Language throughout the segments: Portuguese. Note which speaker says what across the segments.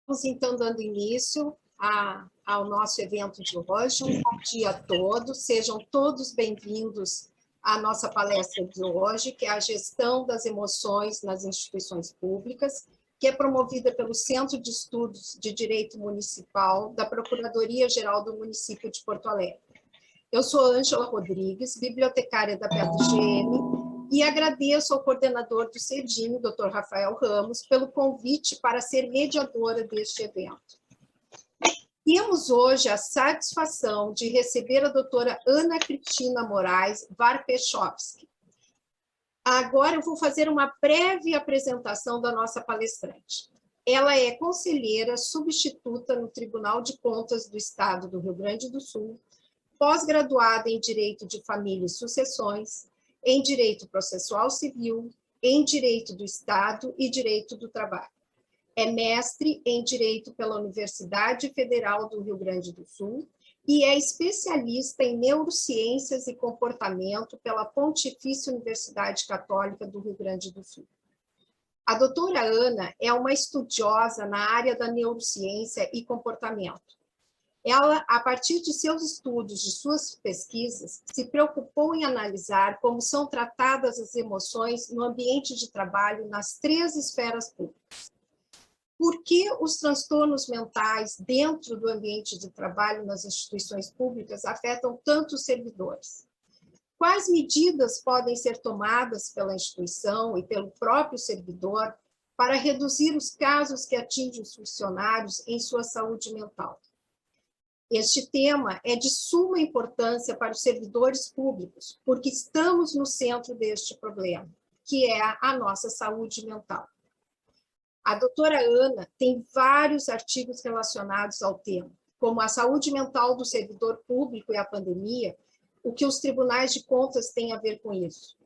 Speaker 1: Estamos, então, dando início ao nosso evento de hoje. Um bom dia a todos, sejam todos bem-vindos à nossa palestra de hoje, que é a Gestão das Emoções nas Instituições Públicas, que é promovida pelo Centro de Estudos de Direito Municipal da Procuradoria-Geral do Município de Porto Alegre. Eu sou Ângela Rodrigues, bibliotecária da PETGM, e agradeço ao coordenador do CEDIM, Dr. Rafael Ramos, pelo convite para ser mediadora deste evento. Temos hoje a satisfação de receber a doutora Ana Cristina Moraes Varpechovski. Agora eu vou fazer uma breve apresentação da nossa palestrante. Ela é conselheira substituta no Tribunal de Contas do Estado do Rio Grande do Sul, pós-graduada em Direito de Família e Sucessões, em Direito Processual Civil, em Direito do Estado e Direito do Trabalho. É mestre em Direito pela Universidade Federal do Rio Grande do Sul e é especialista em Neurociências e Comportamento pela Pontifícia Universidade Católica do Rio Grande do Sul. A doutora Ana é uma estudiosa na área da neurociência e comportamento. Ela, a partir de seus estudos, de suas pesquisas, se preocupou em analisar como são tratadas as emoções no ambiente de trabalho nas 3 esferas públicas. Por que os transtornos mentais dentro do ambiente de trabalho nas instituições públicas afetam tanto os servidores? Quais medidas podem ser tomadas pela instituição e pelo próprio servidor para reduzir os casos que atingem os funcionários em sua saúde mental? Este tema é de suma importância para os servidores públicos, porque estamos no centro deste problema, que é a nossa saúde mental. A doutora Ana tem vários artigos relacionados ao tema, como a saúde mental do servidor público e a pandemia, o que os tribunais de contas têm a ver com isso.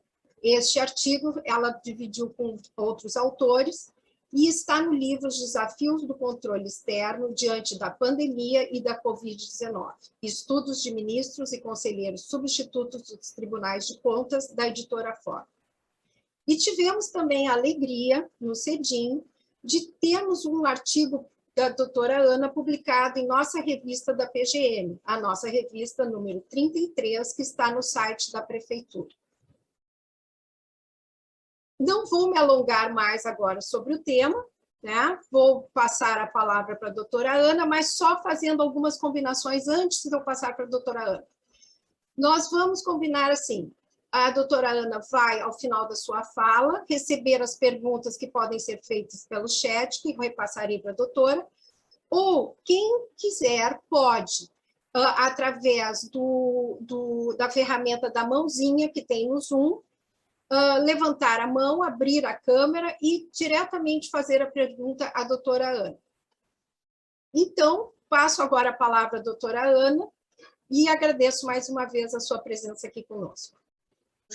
Speaker 1: Este artigo ela dividiu com outros autores, e está no livro Os Desafios do Controle Externo diante da Pandemia e da Covid-19, Estudos de Ministros e Conselheiros Substitutos dos Tribunais de Contas, da editora Fórum. E tivemos também a alegria, no CEDIM, de termos um artigo da doutora Ana publicado em nossa revista da PGM, a nossa revista número 33, que está no site da Prefeitura. Não vou me alongar mais agora sobre o tema, né? Vou passar a palavra para a doutora Ana, mas só fazendo algumas combinações antes de eu passar para a doutora Ana. Nós vamos combinar assim, a doutora Ana vai, ao final da sua fala, receber as perguntas que podem ser feitas pelo chat, que eu repassarei para a doutora, ou quem quiser pode, através da ferramenta da mãozinha que tem no Zoom, levantar a mão, abrir a câmera e diretamente fazer a pergunta à doutora Ana. Então, passo agora a palavra à doutora Ana e agradeço mais uma vez a sua presença aqui conosco.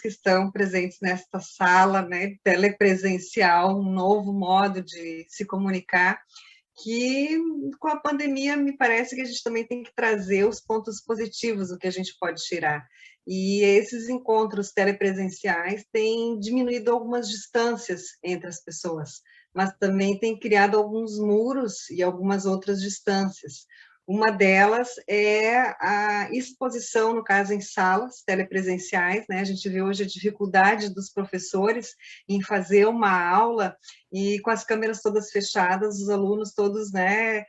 Speaker 2: Que estão presentes nesta sala, né, telepresencial, um novo modo de se comunicar, que com a pandemia me parece que a gente também tem que trazer os pontos positivos, o que a gente pode tirar. E esses encontros telepresenciais têm diminuído algumas distâncias entre as pessoas, mas também tem criado alguns muros e algumas outras distâncias. Uma delas é a exposição, no caso, em salas telepresenciais, né? A gente vê hoje a dificuldade dos professores em fazer uma aula e com as câmeras todas fechadas, os alunos todos, né,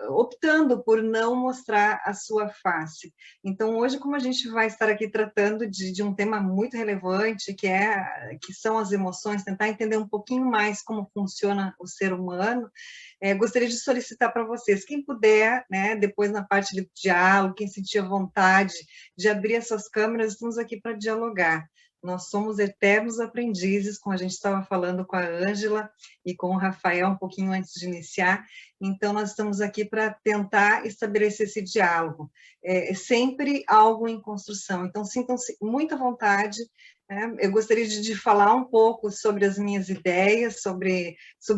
Speaker 2: optando por não mostrar a sua face. Então, hoje, como a gente vai estar aqui tratando de um tema muito relevante, que são as emoções, tentar entender um pouquinho mais como funciona o ser humano, gostaria de solicitar para vocês, quem puder, né, depois na parte de diálogo, quem sentir vontade de abrir as suas câmeras, estamos aqui para dialogar. Nós somos eternos aprendizes, como a gente estava falando com a Ângela e com o Rafael um pouquinho antes de iniciar, então nós estamos aqui para tentar estabelecer esse diálogo. É sempre algo em construção, então sintam-se muito à vontade. Eu gostaria de falar um pouco sobre as minhas ideias, sobre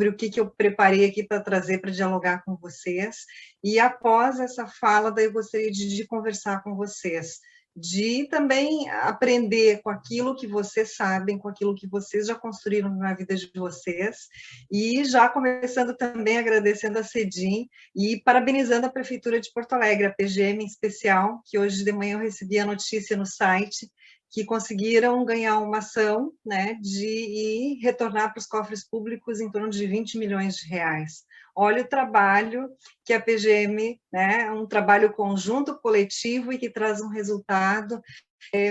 Speaker 2: o que eu preparei aqui para trazer, para dialogar com vocês, e após essa fala, daí eu gostaria de conversar com vocês. de também aprender com aquilo que vocês sabem, com aquilo que vocês já construíram na vida de vocês, e já começando também agradecendo a Cedim e parabenizando a Prefeitura de Porto Alegre, a PGM em especial, que hoje de manhã eu recebi a notícia no site, que conseguiram ganhar uma ação, né, de retornar para os cofres públicos em torno de 20 milhões de reais. Olha o trabalho que a PGM, né, um trabalho conjunto, coletivo, e que traz um resultado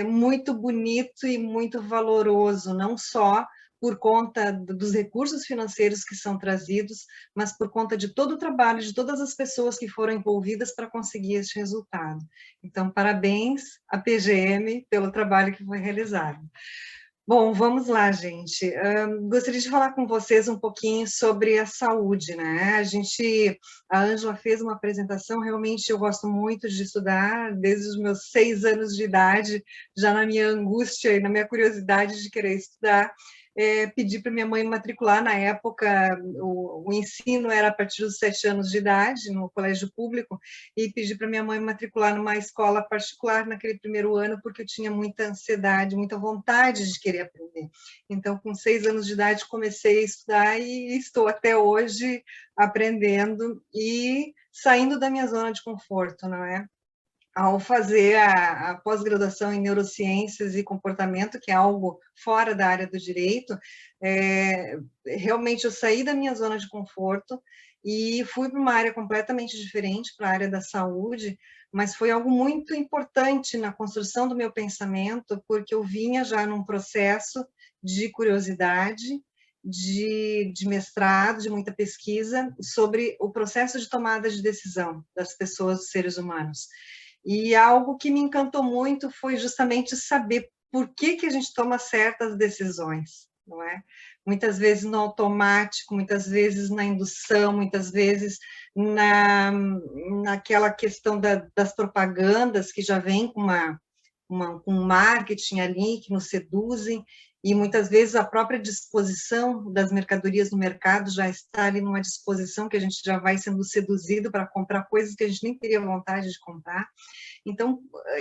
Speaker 2: muito bonito e muito valoroso, não só por conta dos recursos financeiros que são trazidos, mas por conta de todo o trabalho de todas as pessoas que foram envolvidas para conseguir este resultado. Então, parabéns à PGM pelo trabalho que foi realizado. Bom, vamos lá, gente. Gostaria de falar com vocês um pouquinho sobre a saúde, né? A Ângela fez uma apresentação, realmente eu gosto muito de estudar, desde os meus 6 anos de idade, já na minha angústia e na minha curiosidade de querer estudar, pedi para minha mãe matricular. Na época, o ensino era a partir dos 7 anos de idade, no colégio público, e pedi para minha mãe matricular numa escola particular naquele primeiro ano, porque eu tinha muita ansiedade, muita vontade de querer aprender. Então, com 6 anos de idade, comecei a estudar e estou até hoje aprendendo e saindo da minha zona de conforto, não é? Ao fazer a pós-graduação em neurociências e comportamento, que é algo fora da área do direito, realmente eu saí da minha zona de conforto e fui para uma área completamente diferente, para a área da saúde, mas foi algo muito importante na construção do meu pensamento, porque eu vinha já num processo de curiosidade, de mestrado, de muita pesquisa sobre o processo de tomada de decisão das pessoas, dos seres humanos. E algo que me encantou muito foi justamente saber por que a gente toma certas decisões, não é? Muitas vezes no automático, muitas vezes na indução, muitas vezes naquela questão das propagandas que já vem com um marketing ali, que nos seduzem, e muitas vezes a própria disposição das mercadorias no mercado já está ali numa disposição que a gente já vai sendo seduzido para comprar coisas que a gente nem teria vontade de comprar. Então,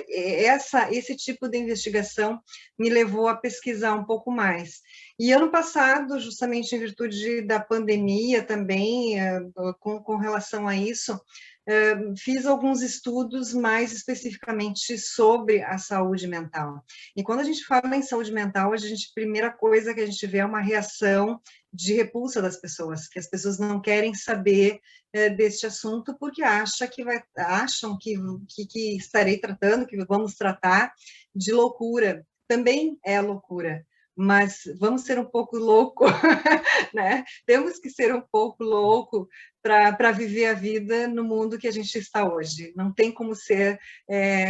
Speaker 2: esse tipo de investigação me levou a pesquisar um pouco mais. E ano passado, justamente em virtude da pandemia também, com relação a isso, fiz alguns estudos mais especificamente sobre a saúde mental. E quando a gente fala em saúde mental, a primeira coisa que a gente vê é uma reação de repulsa das pessoas, que as pessoas não querem saber deste assunto porque acham que estarei tratando, que vamos tratar de loucura. Também é loucura, mas vamos ser um pouco louco, né? Temos que ser um pouco louco para viver a vida no mundo que a gente está hoje. Não tem como ser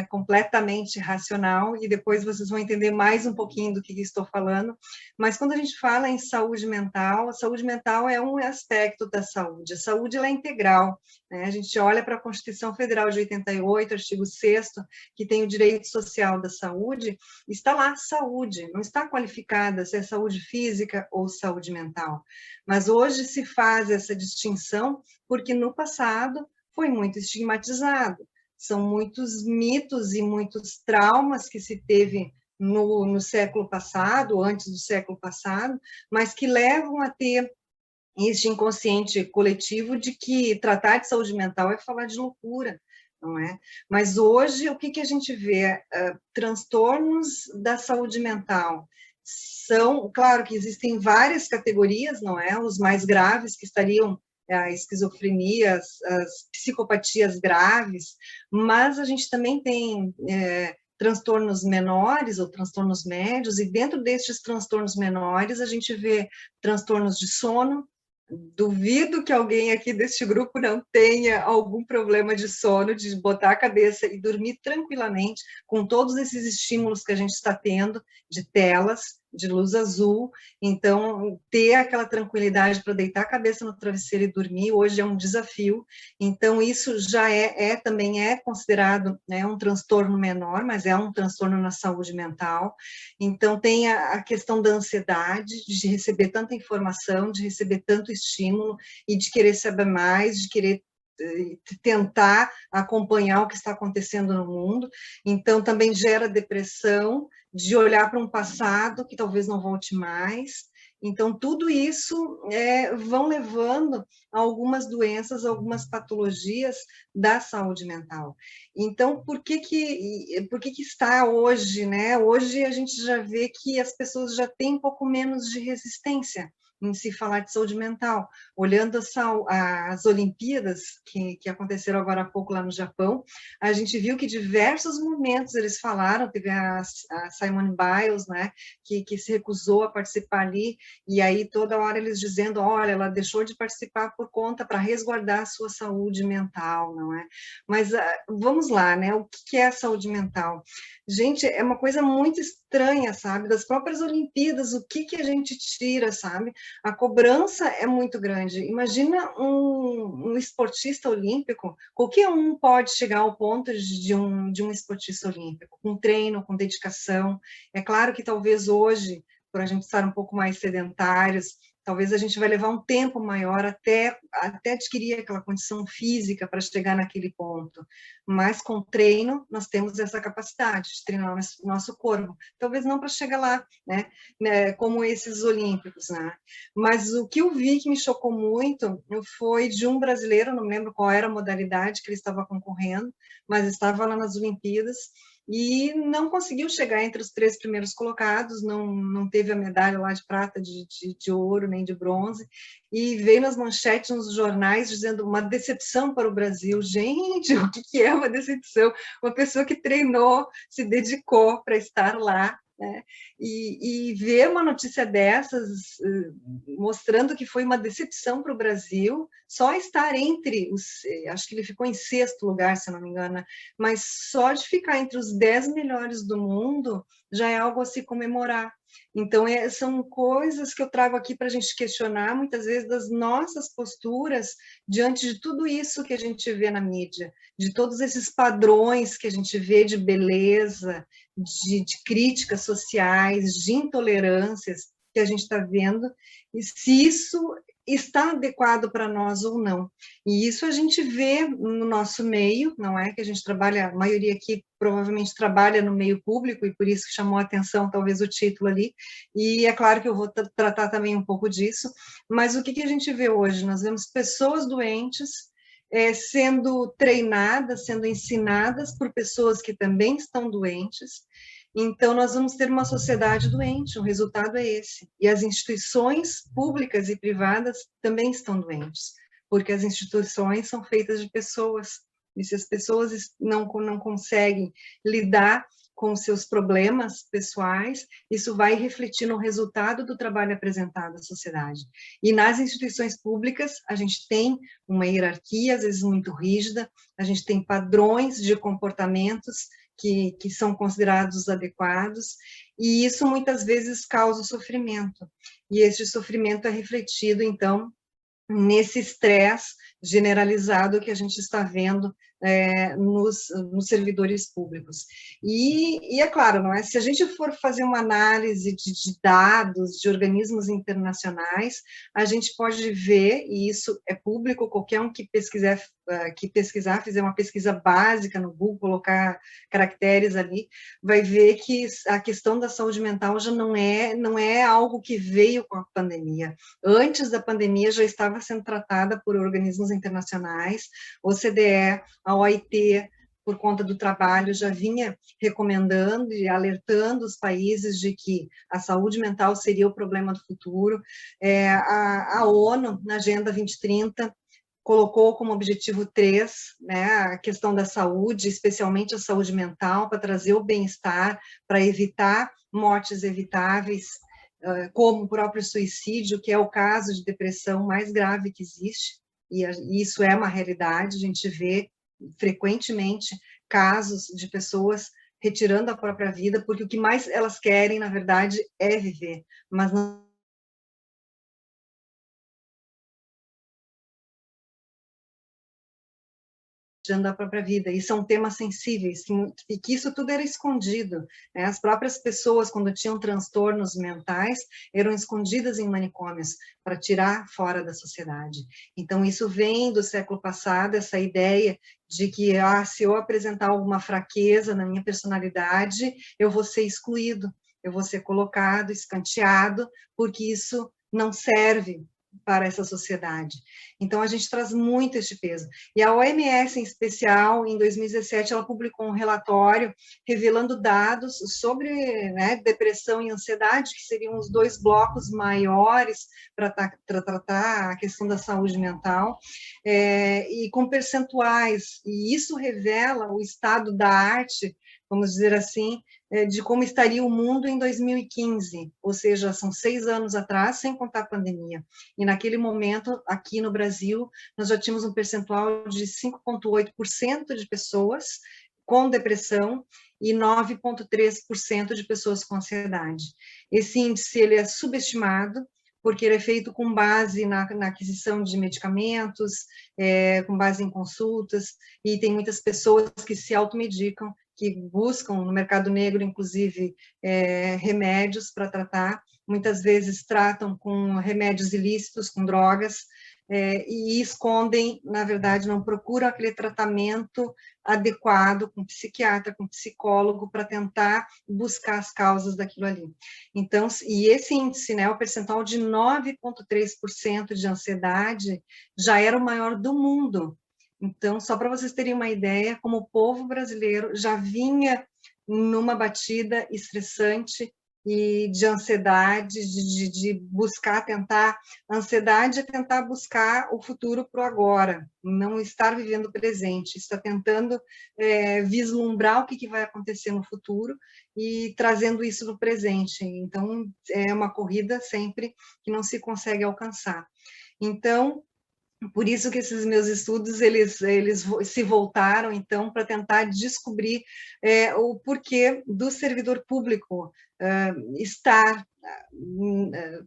Speaker 2: completamente racional, e depois vocês vão entender mais um pouquinho do que estou falando. Mas quando a gente fala em saúde mental, a saúde mental é um aspecto da saúde. A saúde ela é integral, né? A gente olha para a Constituição Federal de 88, artigo 6º, que tem o direito social da saúde, está lá saúde, não está qualificada se é saúde física ou saúde mental. Mas hoje se faz essa distinção porque no passado foi muito estigmatizado. São muitos mitos e muitos traumas que se teve no século passado, antes do século passado, mas que levam a ter este inconsciente coletivo de que tratar de saúde mental é falar de loucura, não é? Mas hoje, o que a gente vê? Transtornos da saúde mental são, claro que existem várias categorias, não é? Os mais graves, que estariam a esquizofrenia, as psicopatias graves, mas a gente também tem transtornos menores ou transtornos médios, e dentro destes transtornos menores a gente vê transtornos de sono. Duvido que alguém aqui deste grupo não tenha algum problema de sono, de botar a cabeça e dormir tranquilamente com todos esses estímulos que a gente está tendo, de telas, de luz azul. Então, ter aquela tranquilidade para deitar a cabeça no travesseiro e dormir, hoje é um desafio. Então, isso já também é considerado, né, um transtorno menor, mas é um transtorno na saúde mental. Então, tem a questão da ansiedade, de receber tanta informação, de receber tanto estímulo e de querer saber mais, de querer tentar acompanhar o que está acontecendo no mundo. Então, também gera depressão, de olhar para um passado que talvez não volte mais. Então, tudo isso vão levando a algumas doenças, algumas patologias da saúde mental. Então, por que que está hoje, né? Hoje a gente já vê que as pessoas já têm um pouco menos de resistência em se falar de saúde mental. Olhando as Olimpíadas, que aconteceram agora há pouco lá no Japão, a gente viu que diversos momentos eles falaram, teve a Simone Biles, né, que se recusou a participar ali, e aí toda hora eles dizendo, olha, ela deixou de participar por conta, para resguardar a sua saúde mental, não é? Mas vamos lá, né, o que é a saúde mental? Gente, é uma coisa muito estranha, sabe? Das próprias Olimpíadas, o que a gente tira, sabe? A cobrança é muito grande. Imagina um esportista olímpico, qualquer um pode chegar ao ponto de um esportista olímpico, com treino, com dedicação. É claro que talvez hoje, por a gente estar um pouco mais sedentários, talvez a gente vai levar um tempo maior até adquirir aquela condição física para chegar naquele ponto. Mas com treino, nós temos essa capacidade de treinar o nosso corpo. Talvez não para chegar lá, né, como esses olímpicos, né? Mas o que eu vi que me chocou muito foi de um brasileiro, não me lembro qual era a modalidade que ele estava concorrendo, mas estava lá nas Olimpíadas, e não conseguiu chegar entre os 3 primeiros colocados, não teve a medalha lá de prata, de ouro, nem de bronze, e veio nas manchetes nos jornais dizendo uma decepção para o Brasil. Gente, o que é uma decepção? Uma pessoa que treinou, se dedicou para estar lá, né? E ver uma notícia dessas, mostrando que foi uma decepção para o Brasil, só estar entre acho que ele ficou em 6º lugar, se não me engano, mas só de ficar entre os 10 melhores do mundo já é algo a se comemorar. Então, são coisas que eu trago aqui para a gente questionar, muitas vezes, das nossas posturas diante de tudo isso que a gente vê na mídia, de todos esses padrões que a gente vê de beleza, de críticas sociais, de intolerâncias que a gente está vendo, e se isso está adequado para nós ou não. E isso a gente vê no nosso meio, não é? Que a gente trabalha, a maioria aqui provavelmente trabalha no meio público, e por isso que chamou a atenção talvez o título ali, e é claro que eu vou tratar também um pouco disso, mas o que a gente vê hoje? Nós vemos pessoas doentes, sendo treinadas, sendo ensinadas por pessoas que também estão doentes. Então, nós vamos ter uma sociedade doente, o resultado é esse. E as instituições públicas e privadas também estão doentes, porque as instituições são feitas de pessoas, e se as pessoas não conseguem lidar com os seus problemas pessoais, isso vai refletir no resultado do trabalho apresentado à sociedade. E nas instituições públicas, a gente tem uma hierarquia, às vezes muito rígida, a gente tem padrões de comportamentos que são considerados adequados, e isso muitas vezes causa sofrimento. E esse sofrimento é refletido, então, nesse estresse generalizado que a gente está vendo nos servidores públicos. E é claro, não é? Se a gente for fazer uma análise de dados de organismos internacionais, a gente pode ver, e isso é público, qualquer um que pesquisar, fizer uma pesquisa básica no Google, colocar caracteres ali, vai ver que a questão da saúde mental já não é algo que veio com a pandemia. Antes da pandemia já estava sendo tratada por organismos internacionais, OCDE, a OIT, por conta do trabalho, já vinha recomendando e alertando os países de que a saúde mental seria o problema do futuro. A ONU, na Agenda 2030, colocou como objetivo 3, né, a questão da saúde, especialmente a saúde mental, para trazer o bem-estar, para evitar mortes evitáveis, como o próprio suicídio, que é o caso de depressão mais grave que existe, e isso é uma realidade, a gente vê frequentemente casos de pessoas retirando a própria vida, porque o que mais elas querem, na verdade, é viver, mas não tirando da própria vida, e são temas sensíveis, e que isso tudo era escondido, né? As próprias pessoas, quando tinham transtornos mentais, eram escondidas em manicômios, para tirar fora da sociedade. Então, isso vem do século passado, essa ideia de que, se eu apresentar alguma fraqueza na minha personalidade, eu vou ser excluído, eu vou ser colocado, escanteado, porque isso não serve para essa sociedade. Então, a gente traz muito este peso. E a OMS, em especial, em 2017, ela publicou um relatório revelando dados sobre, né, depressão e ansiedade, que seriam os dois blocos maiores para tratar a questão da saúde mental, e com percentuais. E isso revela o estado da arte, vamos dizer assim, de como estaria o mundo em 2015, ou seja, são 6 anos atrás, sem contar a pandemia. E naquele momento, aqui no Brasil, nós já tínhamos um percentual de 5,8% de pessoas com depressão e 9,3% de pessoas com ansiedade. Esse índice ele é subestimado, porque ele é feito com base na aquisição de medicamentos, com base em consultas, e tem muitas pessoas que se automedicam, que buscam no mercado negro, inclusive, remédios para tratar, muitas vezes tratam com remédios ilícitos, com drogas, e escondem, na verdade, não procuram aquele tratamento adequado com psiquiatra, com psicólogo, para tentar buscar as causas daquilo ali. Então, e esse índice, né, o percentual de 9,3% de ansiedade, já era o maior do mundo. Então, só para vocês terem uma ideia, como o povo brasileiro já vinha numa batida estressante e de ansiedade, de buscar, tentar, a ansiedade é tentar buscar o futuro para o agora, não estar vivendo o presente, está tentando vislumbrar o que vai acontecer no futuro e trazendo isso no presente. Então, é uma corrida sempre que não se consegue alcançar. Então, por isso que esses meus estudos, eles se voltaram, então, para tentar descobrir o porquê do servidor público estar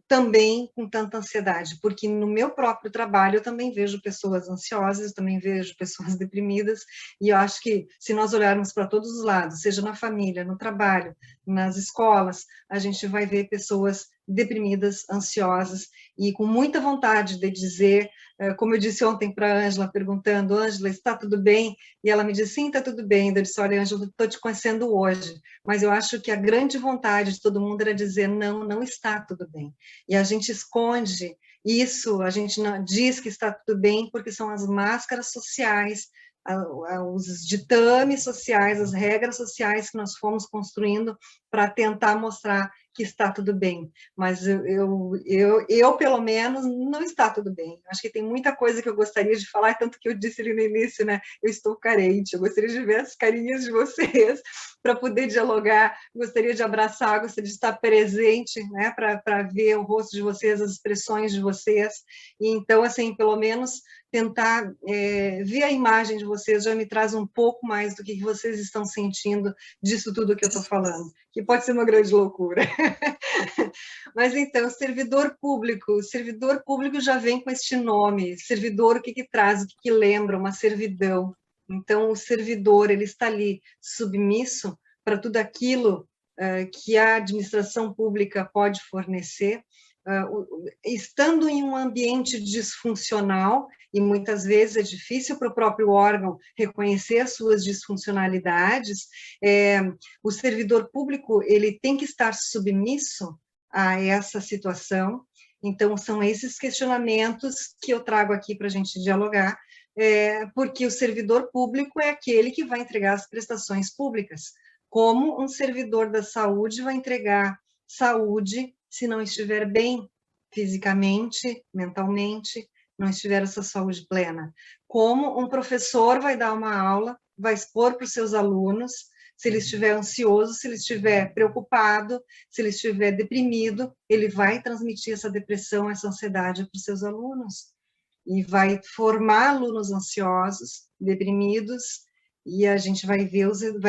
Speaker 2: também com tanta ansiedade, porque no meu próprio trabalho eu também vejo pessoas ansiosas, eu também vejo pessoas deprimidas, e eu acho que se nós olharmos para todos os lados, seja na família, no trabalho, nas escolas, a gente vai ver pessoas deprimidas, ansiosas, e com muita vontade de dizer, como eu disse ontem para a Ângela, perguntando, Ângela, está tudo bem? E ela me disse, sim, está tudo bem. Eu disse, olha, Ângela, estou te conhecendo hoje, mas eu acho que a grande vontade de todo mundo era dizer, não, não está tudo bem. E a gente esconde isso, a gente não diz que está tudo bem, porque são as máscaras sociais, os ditames sociais, as regras sociais que nós fomos construindo para tentar mostrar que está tudo bem, mas eu, pelo menos, não está tudo bem. Acho que tem muita coisa que eu gostaria de falar, tanto que eu disse ali no início, né, eu estou carente, eu gostaria de ver as carinhas de vocês, para poder dialogar, gostaria de abraçar, gostaria de estar presente, né, para ver o rosto de vocês, as expressões de vocês, e então, assim, pelo menos tentar ver a imagem de vocês já me traz um pouco mais do que vocês estão sentindo disso tudo que eu estou falando, que pode ser uma grande loucura. Mas então, servidor público já vem com este nome, servidor, o que traz, o que lembra, uma servidão. Então, o servidor, ele está ali submisso para tudo aquilo que a administração pública pode fornecer, estando em um ambiente disfuncional, e muitas vezes é difícil para o próprio órgão reconhecer as suas disfuncionalidades, o servidor público ele tem que estar submisso a essa situação. Então, são esses questionamentos que eu trago aqui para a gente dialogar, porque o servidor público é aquele que vai entregar as prestações públicas. Como um servidor da saúde vai entregar saúde se não estiver bem fisicamente, mentalmente, não estiver essa saúde plena? Como um professor vai dar uma aula, vai expor para os seus alunos, se ele estiver ansioso, se ele estiver preocupado, se ele estiver deprimido, ele vai transmitir essa depressão, essa ansiedade para os seus alunos, e vai formar alunos ansiosos, deprimidos, e a gente vai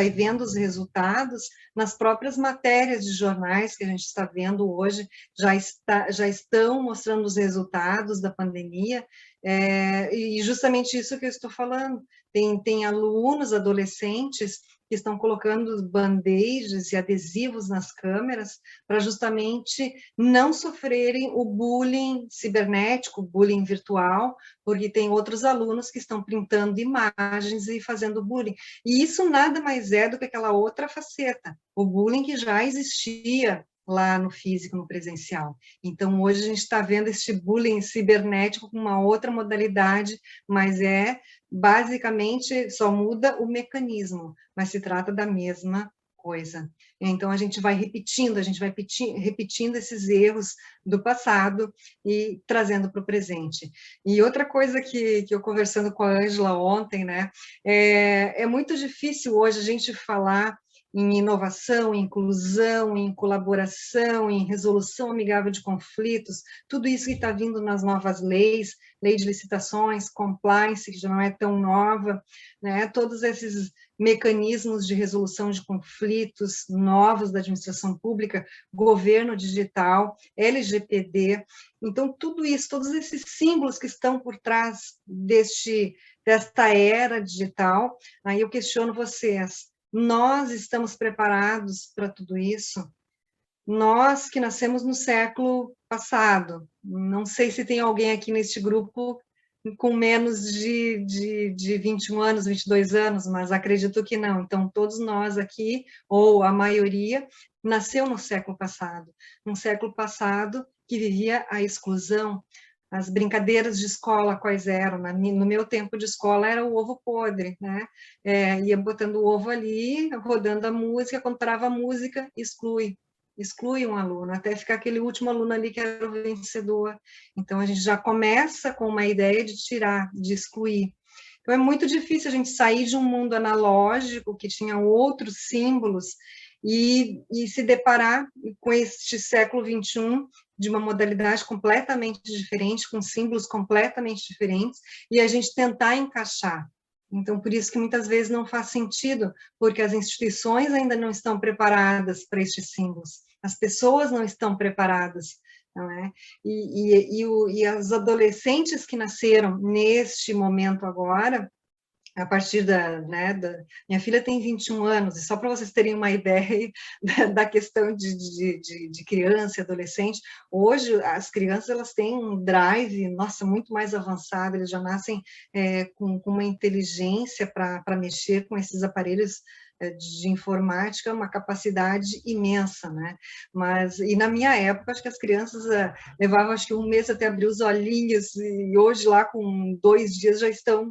Speaker 2: vendo os resultados nas próprias matérias de jornais que a gente está vendo hoje, já estão mostrando os resultados da pandemia, e justamente isso que eu estou falando, Tem alunos, adolescentes, que estão colocando band-aids e adesivos nas câmeras para justamente não sofrerem o bullying cibernético, o bullying virtual, porque tem outros alunos que estão printando imagens e fazendo bullying. E isso nada mais é do que aquela outra faceta, o bullying que já existia lá no físico, no presencial. Então, hoje a gente está vendo este bullying cibernético com uma outra modalidade, mas basicamente, só muda o mecanismo, mas se trata da mesma coisa. Então, a gente vai repetindo esses erros do passado e trazendo para o presente. E outra coisa que eu conversando com a Ângela ontem, né, é muito difícil hoje a gente falar em inovação, em inclusão, em colaboração, em resolução amigável de conflitos, tudo isso que está vindo nas novas leis, lei de licitações, compliance, que já não é tão nova, né? Todos esses mecanismos de resolução de conflitos novos da administração pública, governo digital, LGPD, então tudo isso, todos esses símbolos que estão por trás desta era digital, aí eu questiono vocês, nós estamos preparados para tudo isso? Nós que nascemos no século passado, não sei se tem alguém aqui neste grupo com menos de 21 anos, 22 anos, mas acredito que não. Então, todos nós aqui, ou a maioria, nasceu no século passado. Um século passado que vivia a exclusão. As brincadeiras de escola quais eram? No meu tempo de escola era o ovo podre, né? Ia botando o ovo ali, rodando a música, quando parava a música, exclui um aluno, até ficar aquele último aluno ali que era o vencedor. Então, a gente já começa com uma ideia de tirar, de excluir. Então, é muito difícil a gente sair de um mundo analógico, que tinha outros símbolos, e se deparar com este século XXI, de uma modalidade completamente diferente, com símbolos completamente diferentes, e a gente tentar encaixar. Então, por isso que muitas vezes não faz sentido, porque as instituições ainda não estão preparadas para estes símbolos, as pessoas não estão preparadas, não é? E as adolescentes que nasceram neste momento agora, a partir minha filha tem 21 anos, e só para vocês terem uma ideia da questão de criança e adolescente, hoje as crianças elas têm um drive, nossa, muito mais avançado, eles já nascem com uma inteligência para mexer com esses aparelhos de informática, uma capacidade imensa, né? E na minha época, acho que as crianças levavam acho que um mês até abrir os olhinhos, e hoje lá com 2 dias já estão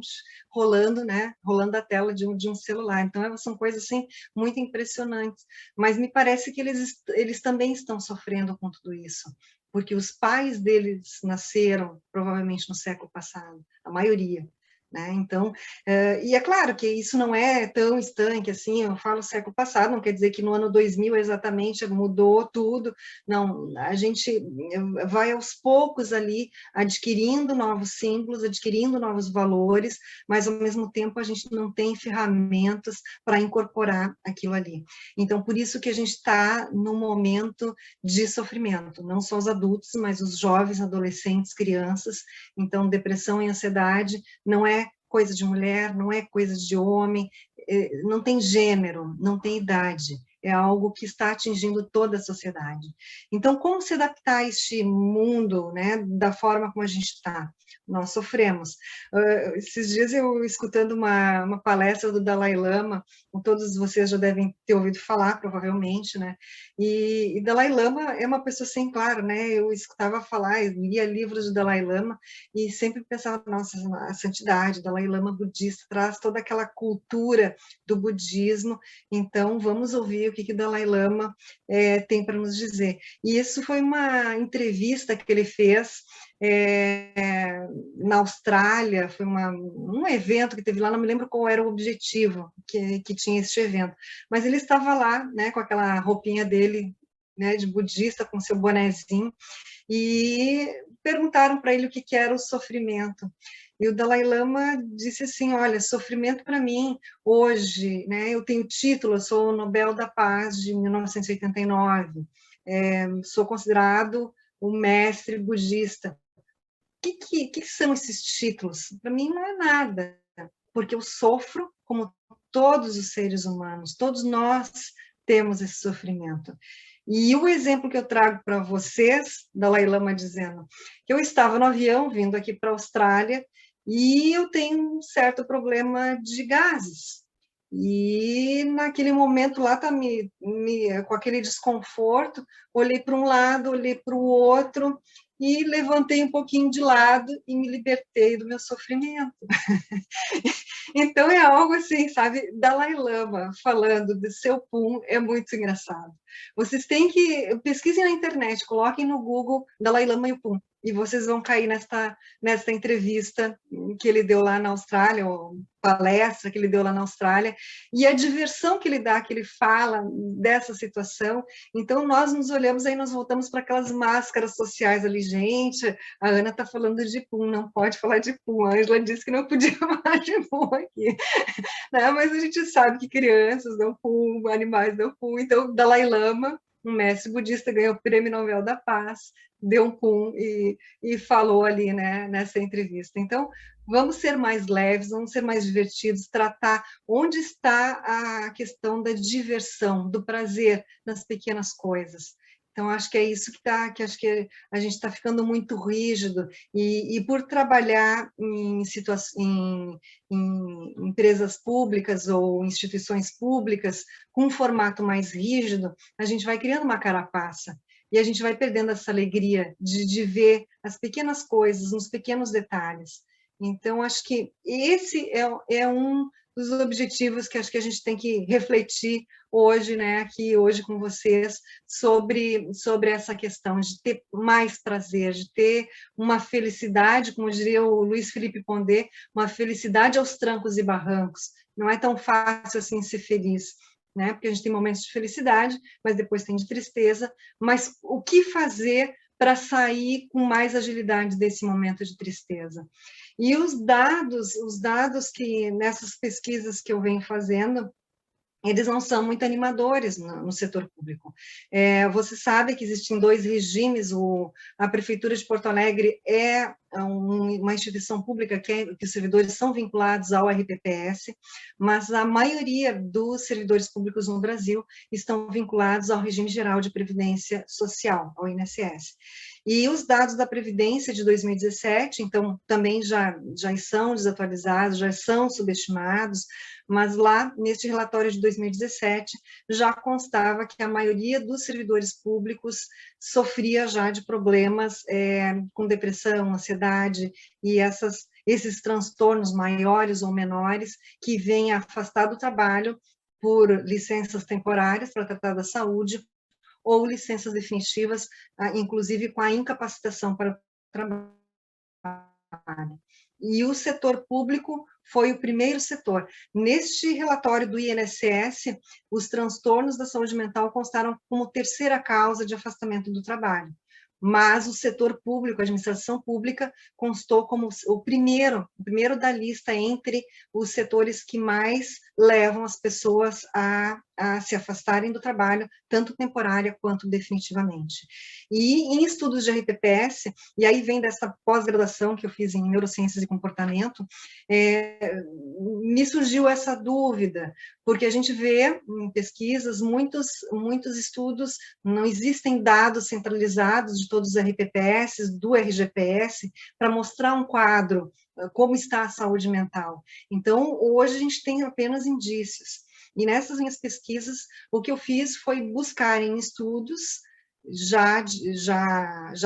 Speaker 2: rolando, né? Rolando a tela de um celular. Então, são coisas assim muito impressionantes. Mas me parece que eles também estão sofrendo com tudo isso, porque os pais deles nasceram provavelmente no século passado, a maioria. Né? Então, e é claro que isso não é tão estanque assim, eu falo século passado, não quer dizer que no ano 2000 exatamente mudou tudo, não, a gente vai aos poucos ali adquirindo novos símbolos, adquirindo novos valores, mas ao mesmo tempo a gente não tem ferramentas para incorporar aquilo ali. Então, por isso que a gente está num momento de sofrimento, não só os adultos, mas os jovens, adolescentes, crianças. Então, depressão e ansiedade não é coisa de mulher, não é coisa de homem, não tem gênero, não tem idade, é algo que está atingindo toda a sociedade. Então, como se adaptar a este mundo, né, da forma como a gente está? Nós sofremos. Esses dias eu escutando uma palestra do Dalai Lama, todos vocês já devem ter ouvido falar, provavelmente, né? E Dalai Lama é uma pessoa assim, claro, né? Eu escutava falar, eu lia livros do Dalai Lama e sempre pensava, nossa, a santidade, Dalai Lama budista traz toda aquela cultura do budismo, então vamos ouvir o que o Dalai Lama tem para nos dizer. E isso foi uma entrevista que ele fez na Austrália, foi um evento que teve lá, não me lembro qual era o objetivo que tinha este evento, mas ele estava lá, né, com aquela roupinha dele, né, de budista, com seu bonezinho, e perguntaram para ele o que era o sofrimento. E o Dalai Lama disse assim, olha, sofrimento para mim, hoje, né, eu tenho título, eu sou o Nobel da Paz de 1989, sou considerado um mestre budista. O que são esses títulos? Para mim não é nada. porque eu sofro como todos os seres humanos, todos nós temos esse sofrimento. E o exemplo que eu trago para vocês, Dalai Lama dizendo que eu estava no avião vindo aqui para a Austrália e eu tenho um certo problema de gases. E naquele momento lá tá com aquele desconforto, olhei para um lado, olhei para o outro e levantei um pouquinho de lado e me libertei do meu sofrimento. Então é algo assim, sabe? Dalai Lama falando de seu pum é muito engraçado. Vocês têm que pesquisem na internet, coloquem no Google Dalai Lama e o pum, e vocês vão cair nesta entrevista que ele deu lá na Austrália, ou palestra que ele deu lá na Austrália, e a diversão que ele dá, que ele fala dessa situação. Então nós nos olhamos aí, nós voltamos para aquelas máscaras sociais ali, gente, a Ana está falando de pum, não pode falar de pum, a Ângela disse que não podia falar de pum aqui, né? Mas a gente sabe que crianças dão pum, animais dão pum, então Dalai Lama, um mestre budista, ganhou o Prêmio Nobel da Paz, deu um pum e falou ali, né, nessa entrevista. Então, vamos ser mais leves, vamos ser mais divertidos, tratar onde está a questão da diversão, do prazer nas pequenas coisas. Então, acho que é isso que acho que a gente está ficando muito rígido, e por trabalhar em empresas públicas ou instituições públicas com um formato mais rígido, a gente vai criando uma carapaça, e a gente vai perdendo essa alegria de ver as pequenas coisas, nos pequenos detalhes. Então, acho que esse é um dos objetivos que acho que a gente tem que refletir hoje, né, aqui hoje com vocês, sobre essa questão de ter mais prazer, de ter uma felicidade, como diria o Luiz Felipe Pondé, uma felicidade aos trancos e barrancos. Não é tão fácil assim ser feliz, né? Porque a gente tem momentos de felicidade, mas depois tem de tristeza. Mas o que fazer para sair com mais agilidade desse momento de tristeza? E os dados que nessas pesquisas que eu venho fazendo, eles não são muito animadores no setor público. Você sabe que existem dois regimes, a Prefeitura de Porto Alegre é uma instituição pública que os servidores são vinculados ao RPPS, mas a maioria dos servidores públicos no Brasil estão vinculados ao Regime Geral de Previdência Social, ao INSS. E os dados da Previdência de 2017, então, também já são desatualizados, já são subestimados, mas lá, neste relatório de 2017, já constava que a maioria dos servidores públicos sofria já de problemas com depressão, ansiedade e esses transtornos maiores ou menores que vêm afastar do trabalho por licenças temporárias para tratar da saúde ou licenças definitivas, inclusive com a incapacitação para o trabalho. E o setor público foi o primeiro setor. Neste relatório do INSS, os transtornos da saúde mental constaram como terceira causa de afastamento do trabalho, mas o setor público, a administração pública, constou como o primeiro da lista entre os setores que mais levam as pessoas a se afastarem do trabalho, tanto temporária quanto definitivamente. E em estudos de RPPS, e aí vem dessa pós-graduação que eu fiz em neurociências e comportamento, me surgiu essa dúvida, porque a gente vê em pesquisas muitos estudos, não existem dados centralizados de todos os RPPS, do RGPS, para mostrar um quadro, como está a saúde mental. Então, hoje a gente tem apenas indícios. E nessas minhas pesquisas, o que eu fiz foi buscar em estudos já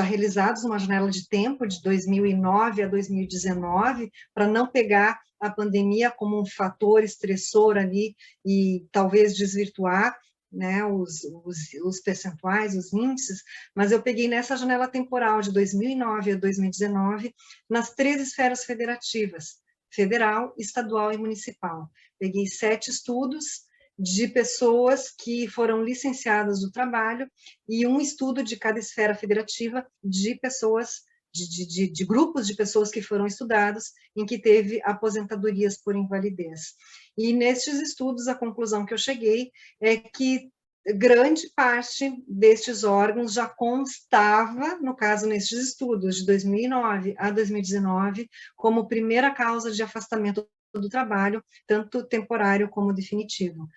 Speaker 2: realizados numa janela de tempo de 2009 a 2019, para não pegar a pandemia como um fator estressor ali e talvez desvirtuar, né, os percentuais, os índices, mas eu peguei nessa janela temporal de 2009 a 2019, nas 3 esferas federativas, federal, estadual e municipal. Peguei 7 estudos de pessoas que foram licenciadas do trabalho e um estudo de cada esfera federativa de pessoas, de grupos de pessoas que foram estudados, em que teve aposentadorias por invalidez. E nestes estudos, a conclusão que eu cheguei é que grande parte destes órgãos já constava, no caso, nestes estudos de 2009 a 2019, como primeira causa de afastamento do trabalho, tanto temporário como definitivo.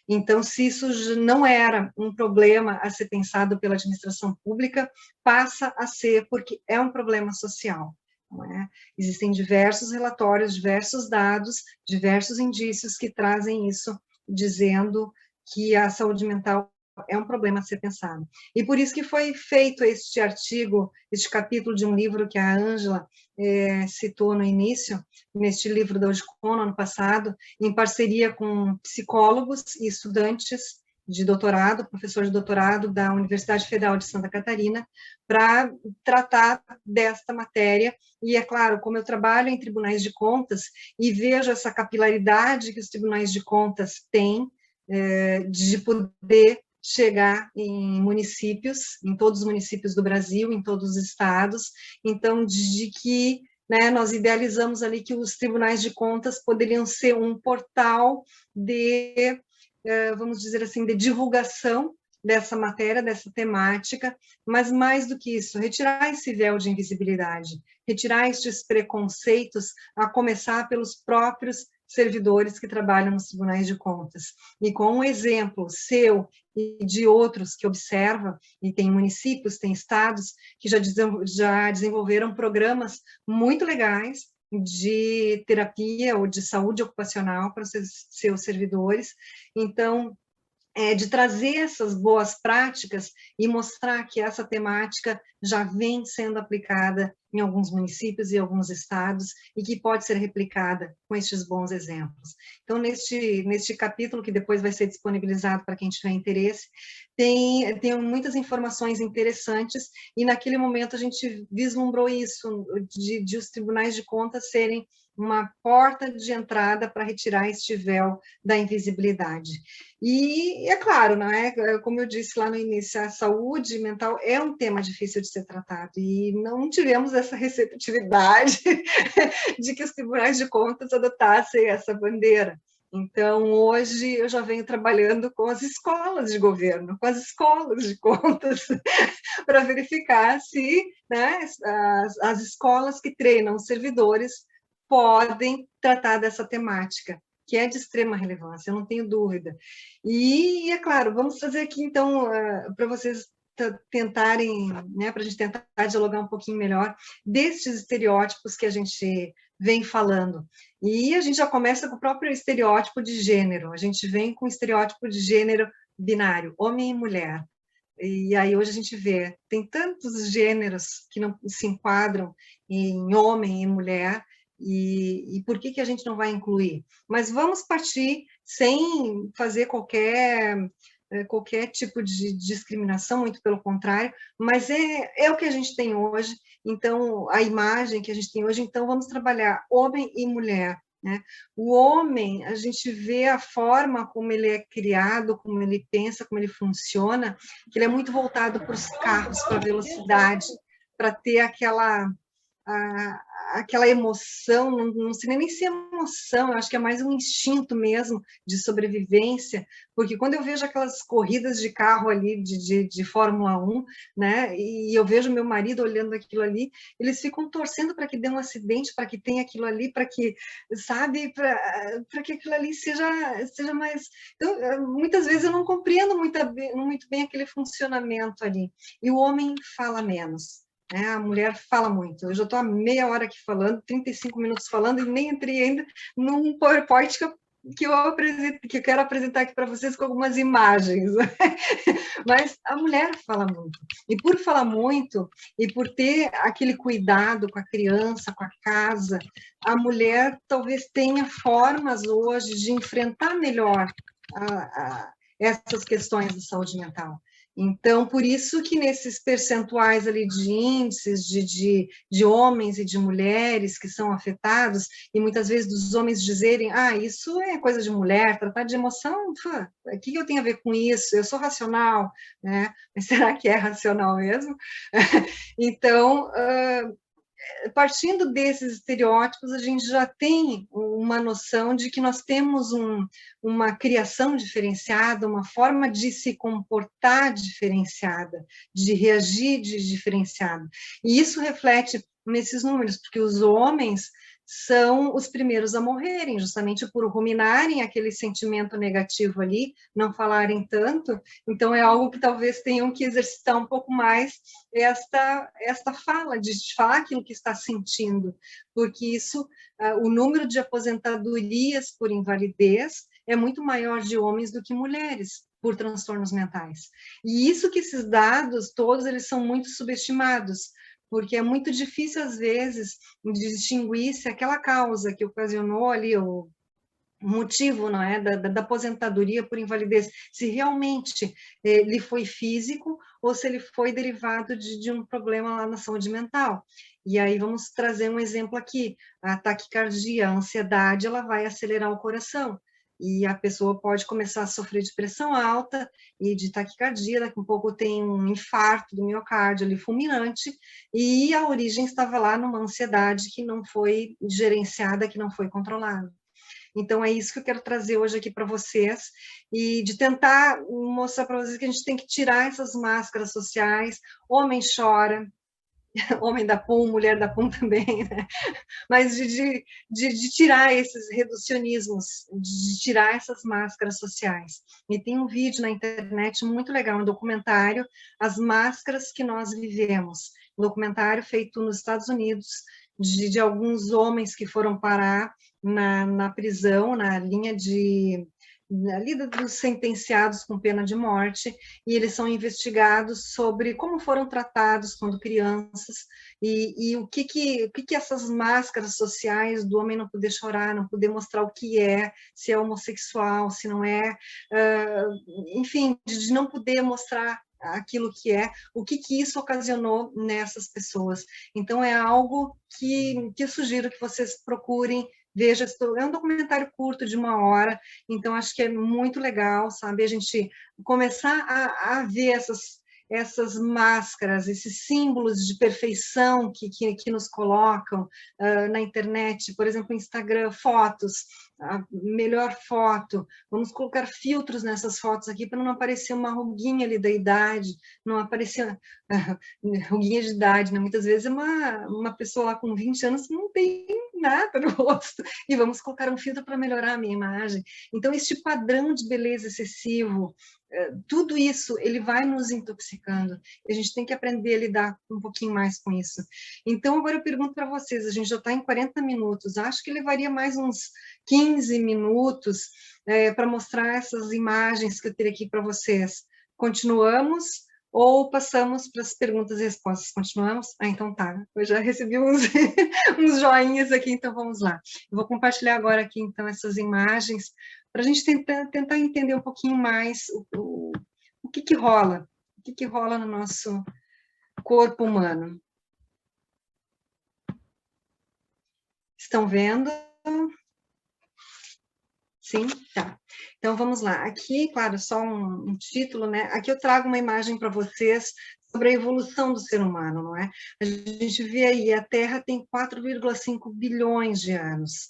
Speaker 2: Então, se isso não era um problema a ser pensado pela administração pública, passa a ser, porque é um problema social. Não é? Existem diversos relatórios, diversos dados, diversos indícios que trazem isso, dizendo que a saúde mental é um problema a ser pensado. E por isso que foi feito este artigo, este capítulo de um livro que a Ângela citou no início, neste livro da UDCON, no ano passado, em parceria com psicólogos e estudantes de doutorado, professor de doutorado da Universidade Federal de Santa Catarina, para tratar desta matéria. E, é claro, como eu trabalho em tribunais de contas e vejo essa capilaridade que os tribunais de contas têm, de poder chegar em municípios, em todos os municípios do Brasil, em todos os estados, então, de que nós idealizamos ali que os tribunais de contas poderiam ser um portal de, vamos dizer assim, de divulgação dessa matéria, dessa temática, mas mais do que isso, retirar esse véu de invisibilidade, retirar estes preconceitos, a começar pelos próprios servidores que trabalham nos tribunais de contas. E com um exemplo seu e de outros que observa, e tem municípios, tem estados que já desenvolveram programas muito legais de terapia ou de saúde ocupacional para os seus servidores. Então, de trazer essas boas práticas e mostrar que essa temática já vem sendo aplicada em alguns municípios e alguns estados e que pode ser replicada com estes bons exemplos. Então, neste capítulo, que depois vai ser disponibilizado para quem tiver interesse, tem muitas informações interessantes e naquele momento a gente vislumbrou isso, de os tribunais de contas serem uma porta de entrada para retirar este véu da invisibilidade. E é claro, não é? Como eu disse lá no início, a saúde mental é um tema difícil de ser tratado e não tivemos essa receptividade de que os tribunais de contas adotassem essa bandeira. Então, hoje eu já venho trabalhando com as escolas de governo, com as escolas de contas, para verificar se as escolas que treinam servidores podem tratar dessa temática, que é de extrema relevância, eu não tenho dúvida. E, é claro, vamos fazer aqui, então, para vocês tentarem, para a gente tentar dialogar um pouquinho melhor destes estereótipos que a gente vem falando. E a gente já começa com o próprio estereótipo de gênero, a gente vem com o estereótipo de gênero binário, homem e mulher. E aí hoje a gente vê, tem tantos gêneros que não se enquadram em homem e mulher, e por que a gente não vai incluir? Mas vamos partir sem fazer qualquer tipo de discriminação, muito pelo contrário, mas é o que a gente tem hoje, então, a imagem que a gente tem hoje, então vamos trabalhar homem e mulher, né? O homem, a gente vê a forma como ele é criado, como ele pensa, como ele funciona, que ele é muito voltado para os carros, para a velocidade, para ter aquela emoção, não sei nem se é emoção, eu acho que é mais um instinto mesmo de sobrevivência, porque quando eu vejo aquelas corridas de carro ali, de Fórmula 1, né, e eu vejo meu marido olhando aquilo ali, eles ficam torcendo para que dê um acidente, para que tenha aquilo ali, para que, sabe, para que aquilo ali seja mais... Então, muitas vezes eu não compreendo muito bem aquele funcionamento ali, e o homem fala menos. A mulher fala muito. Eu já estou há meia hora aqui falando, 35 minutos falando, e nem entrei ainda num PowerPoint que eu quero apresentar aqui para vocês com algumas imagens. Mas a mulher fala muito. E por falar muito, e por ter aquele cuidado com a criança, com a casa, a mulher talvez tenha formas hoje de enfrentar melhor essas questões de saúde mental. Então, por isso que nesses percentuais ali de índices de homens e de mulheres que são afetados, e muitas vezes dos homens dizerem, isso é coisa de mulher, tratar de emoção, o que eu tenho a ver com isso? Eu sou racional, né? Mas será que é racional mesmo? Então, partindo desses estereótipos, a gente já tem uma noção de que nós temos uma criação diferenciada, uma forma de se comportar diferenciada, de reagir diferenciada. E isso reflete nesses números, porque os homens são os primeiros a morrerem, justamente por ruminarem aquele sentimento negativo ali, não falarem tanto. Então, é algo que talvez tenham que exercitar um pouco mais esta fala, de falar aquilo que está sentindo, porque isso, o número de aposentadorias por invalidez é muito maior de homens do que mulheres por transtornos mentais. E isso que esses dados todos, eles são muito subestimados, porque é muito difícil, às vezes, distinguir se aquela causa que ocasionou ali o motivo, não é, da aposentadoria por invalidez, se realmente lhe foi físico ou se ele foi derivado de um problema lá na saúde mental. E aí vamos trazer um exemplo aqui, a taquicardia, a ansiedade, ela vai acelerar o coração, e a pessoa pode começar a sofrer de pressão alta e de taquicardia, daqui a um pouco tem um infarto do miocárdio ali fulminante, e a origem estava lá numa ansiedade que não foi gerenciada, que não foi controlada. Então, é isso que eu quero trazer hoje aqui para vocês, e de tentar mostrar para vocês que a gente tem que tirar essas máscaras sociais. Homem chora, homem da PUM, mulher da PUM também, né? Mas de tirar esses reducionismos, de tirar essas máscaras sociais. E tem um vídeo na internet muito legal, um documentário, As Máscaras que Nós Vivemos, um documentário feito nos Estados Unidos, de alguns homens que foram parar na prisão, na linha ali dos sentenciados com pena de morte, e eles são investigados sobre como foram tratados quando crianças, e o que essas máscaras sociais do homem não poder chorar, não poder mostrar o que é, se é homossexual, se não é, enfim, de não poder mostrar aquilo que é, o que isso ocasionou nessas pessoas. Então, é algo que eu sugiro que vocês procurem, veja, é um documentário curto de 1 hora, então acho que é muito legal, sabe, a gente começar a ver essas máscaras, esses símbolos de perfeição que nos colocam na internet, por exemplo, Instagram, fotos, a melhor foto, vamos colocar filtros nessas fotos aqui para não aparecer uma ruguinha ali da idade, não aparecer ruguinha de idade, né? Muitas vezes é uma pessoa lá com 20 anos que não tem nada no rosto, e vamos colocar um filtro para melhorar a minha imagem. Então, este padrão de beleza excessivo, tudo isso, ele vai nos intoxicando, e a gente tem que aprender a lidar um pouquinho mais com isso. Então, agora eu pergunto para vocês, a gente já está em 40 minutos, acho que levaria mais uns 15 minutos para mostrar essas imagens que eu teria aqui para vocês. Continuamos ou passamos para as perguntas e respostas? Continuamos? Ah, então tá, eu já recebi uns, uns joinhas aqui, então vamos lá. Eu vou compartilhar agora aqui, então, essas imagens, para a gente tentar entender um pouquinho mais o que rola, o que rola no nosso corpo humano. Estão vendo? Sim? Tá. Então, vamos lá. Aqui, claro, só um título, né? Aqui eu trago uma imagem para vocês sobre a evolução do ser humano, não é? A gente vê aí, a Terra tem 4,5 bilhões de anos.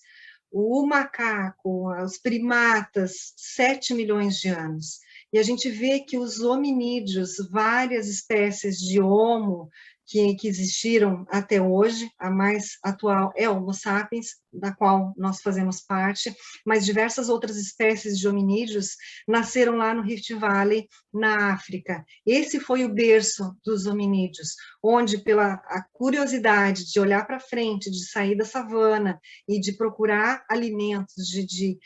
Speaker 2: O macaco, os primatas, 7 milhões de anos. E a gente vê que os hominídeos, várias espécies de Homo, que existiram até hoje, a mais atual é o Homo sapiens, da qual nós fazemos parte, mas diversas outras espécies de hominídeos nasceram lá no Rift Valley, na África. Esse foi o berço dos hominídeos, onde pela a curiosidade de olhar para frente, de sair da savana e de procurar alimentos, de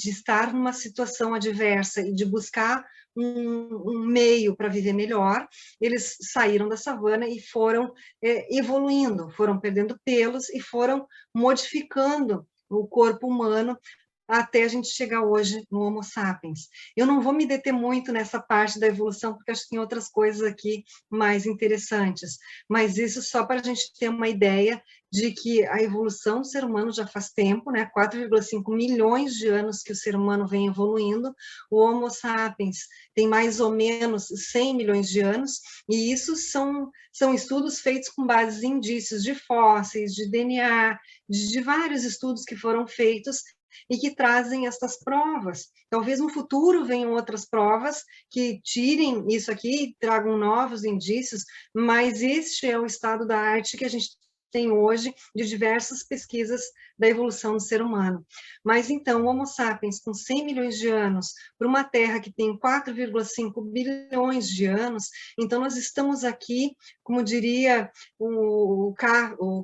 Speaker 2: estar numa situação adversa e de buscar um meio para viver melhor, eles saíram da savana e foram evoluindo, foram perdendo pelos e foram modificando o corpo humano até a gente chegar hoje no Homo sapiens. Eu não vou me deter muito nessa parte da evolução, porque acho que tem outras coisas aqui mais interessantes, mas isso só para a gente ter uma ideia de que a evolução do ser humano já faz tempo, né? 4,5 milhões de anos que o ser humano vem evoluindo, o Homo sapiens tem mais ou menos 100 milhões de anos, e isso são estudos feitos com base em indícios de fósseis, de DNA, de vários estudos que foram feitos e que trazem essas provas. Talvez no futuro venham outras provas que tirem isso aqui, tragam novos indícios, mas este é o estado da arte que a gente tem hoje de diversas pesquisas da evolução do ser humano. Mas então, o Homo sapiens, com 100 milhões de anos, para uma Terra que tem 4,5 bilhões de anos, então nós estamos aqui, como diria o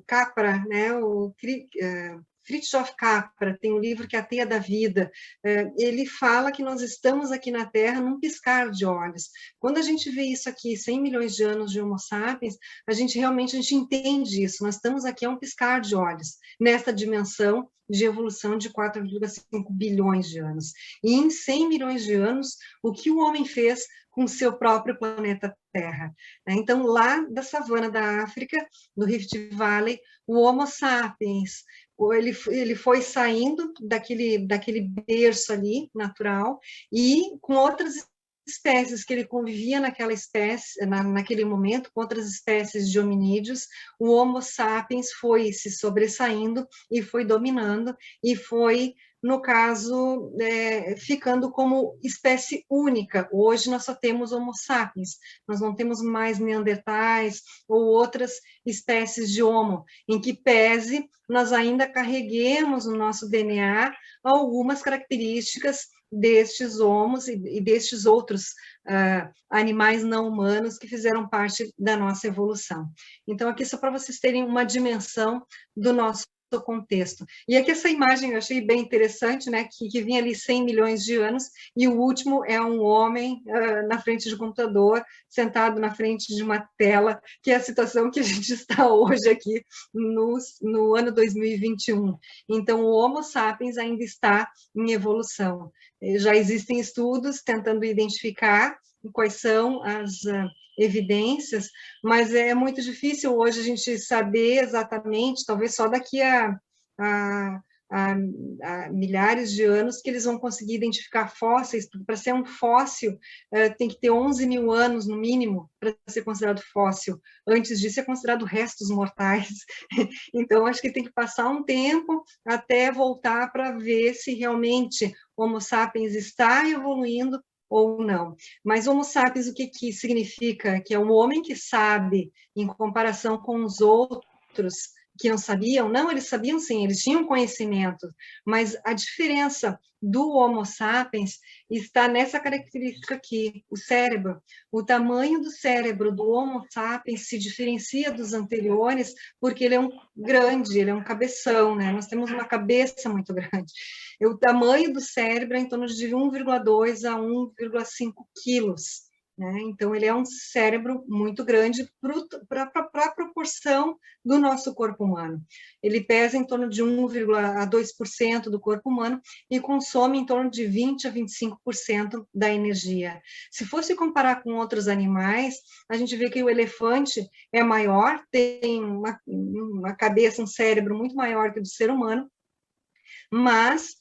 Speaker 2: Capra, né, Fritjof Capra, tem um livro que é A Teia da Vida, ele fala que nós estamos aqui na Terra num piscar de olhos. Quando a gente vê isso aqui, 100 milhões de anos de Homo sapiens, a gente entende isso, nós estamos aqui a um piscar de olhos, nessa dimensão de evolução de 4,5 bilhões de anos. E em 100 milhões de anos, o que o homem fez com o seu próprio planeta Terra? Então, lá da savana da África, no Rift Valley, o Homo sapiens, ele foi saindo daquele berço ali, natural, e com outras espécies que ele convivia naquele momento, com outras espécies de hominídeos, o Homo sapiens foi se sobressaindo e foi dominando, e foi, no caso, ficando como espécie única. Hoje nós só temos Homo sapiens, nós não temos mais neandertais ou outras espécies de Homo, em que pese nós ainda carreguemos no nosso DNA algumas características destes homos e destes outros animais não humanos que fizeram parte da nossa evolução. Então, aqui só para vocês terem uma dimensão do nosso contexto. E aqui essa imagem eu achei bem interessante, né, que vinha ali 100 milhões de anos, e o último é um homem na frente de um computador, sentado na frente de uma tela, que é a situação que a gente está hoje aqui no ano 2021. Então, o Homo sapiens ainda está em evolução. Já existem estudos tentando identificar quais são as evidências, mas é muito difícil hoje a gente saber exatamente, talvez só daqui a milhares de anos que eles vão conseguir identificar fósseis. Para ser um fóssil, tem que ter 11 mil anos, no mínimo, para ser considerado fóssil. Antes disso, é considerado restos mortais. Então, acho que tem que passar um tempo até voltar para ver se realmente Homo sapiens está evoluindo ou não. Mas Homo sapiens, o que significa? Que é um homem que sabe, em comparação com os outros que não sabiam. Não, eles sabiam sim, eles tinham conhecimento, mas a diferença do Homo sapiens está nessa característica aqui, o cérebro. O tamanho do cérebro do Homo sapiens se diferencia dos anteriores porque ele é um grande, ele é um cabeção, né? Nós temos uma cabeça muito grande. E o tamanho do cérebro é em torno de 1,2 a 1,5 quilos. Né? Então, ele é um cérebro muito grande para a proporção do nosso corpo humano. Ele pesa em torno de 1,2% do corpo humano e consome em torno de 20% a 25% da energia. Se fosse comparar com outros animais, a gente vê que o elefante é maior, tem uma cabeça, um cérebro muito maior que o do ser humano, mas,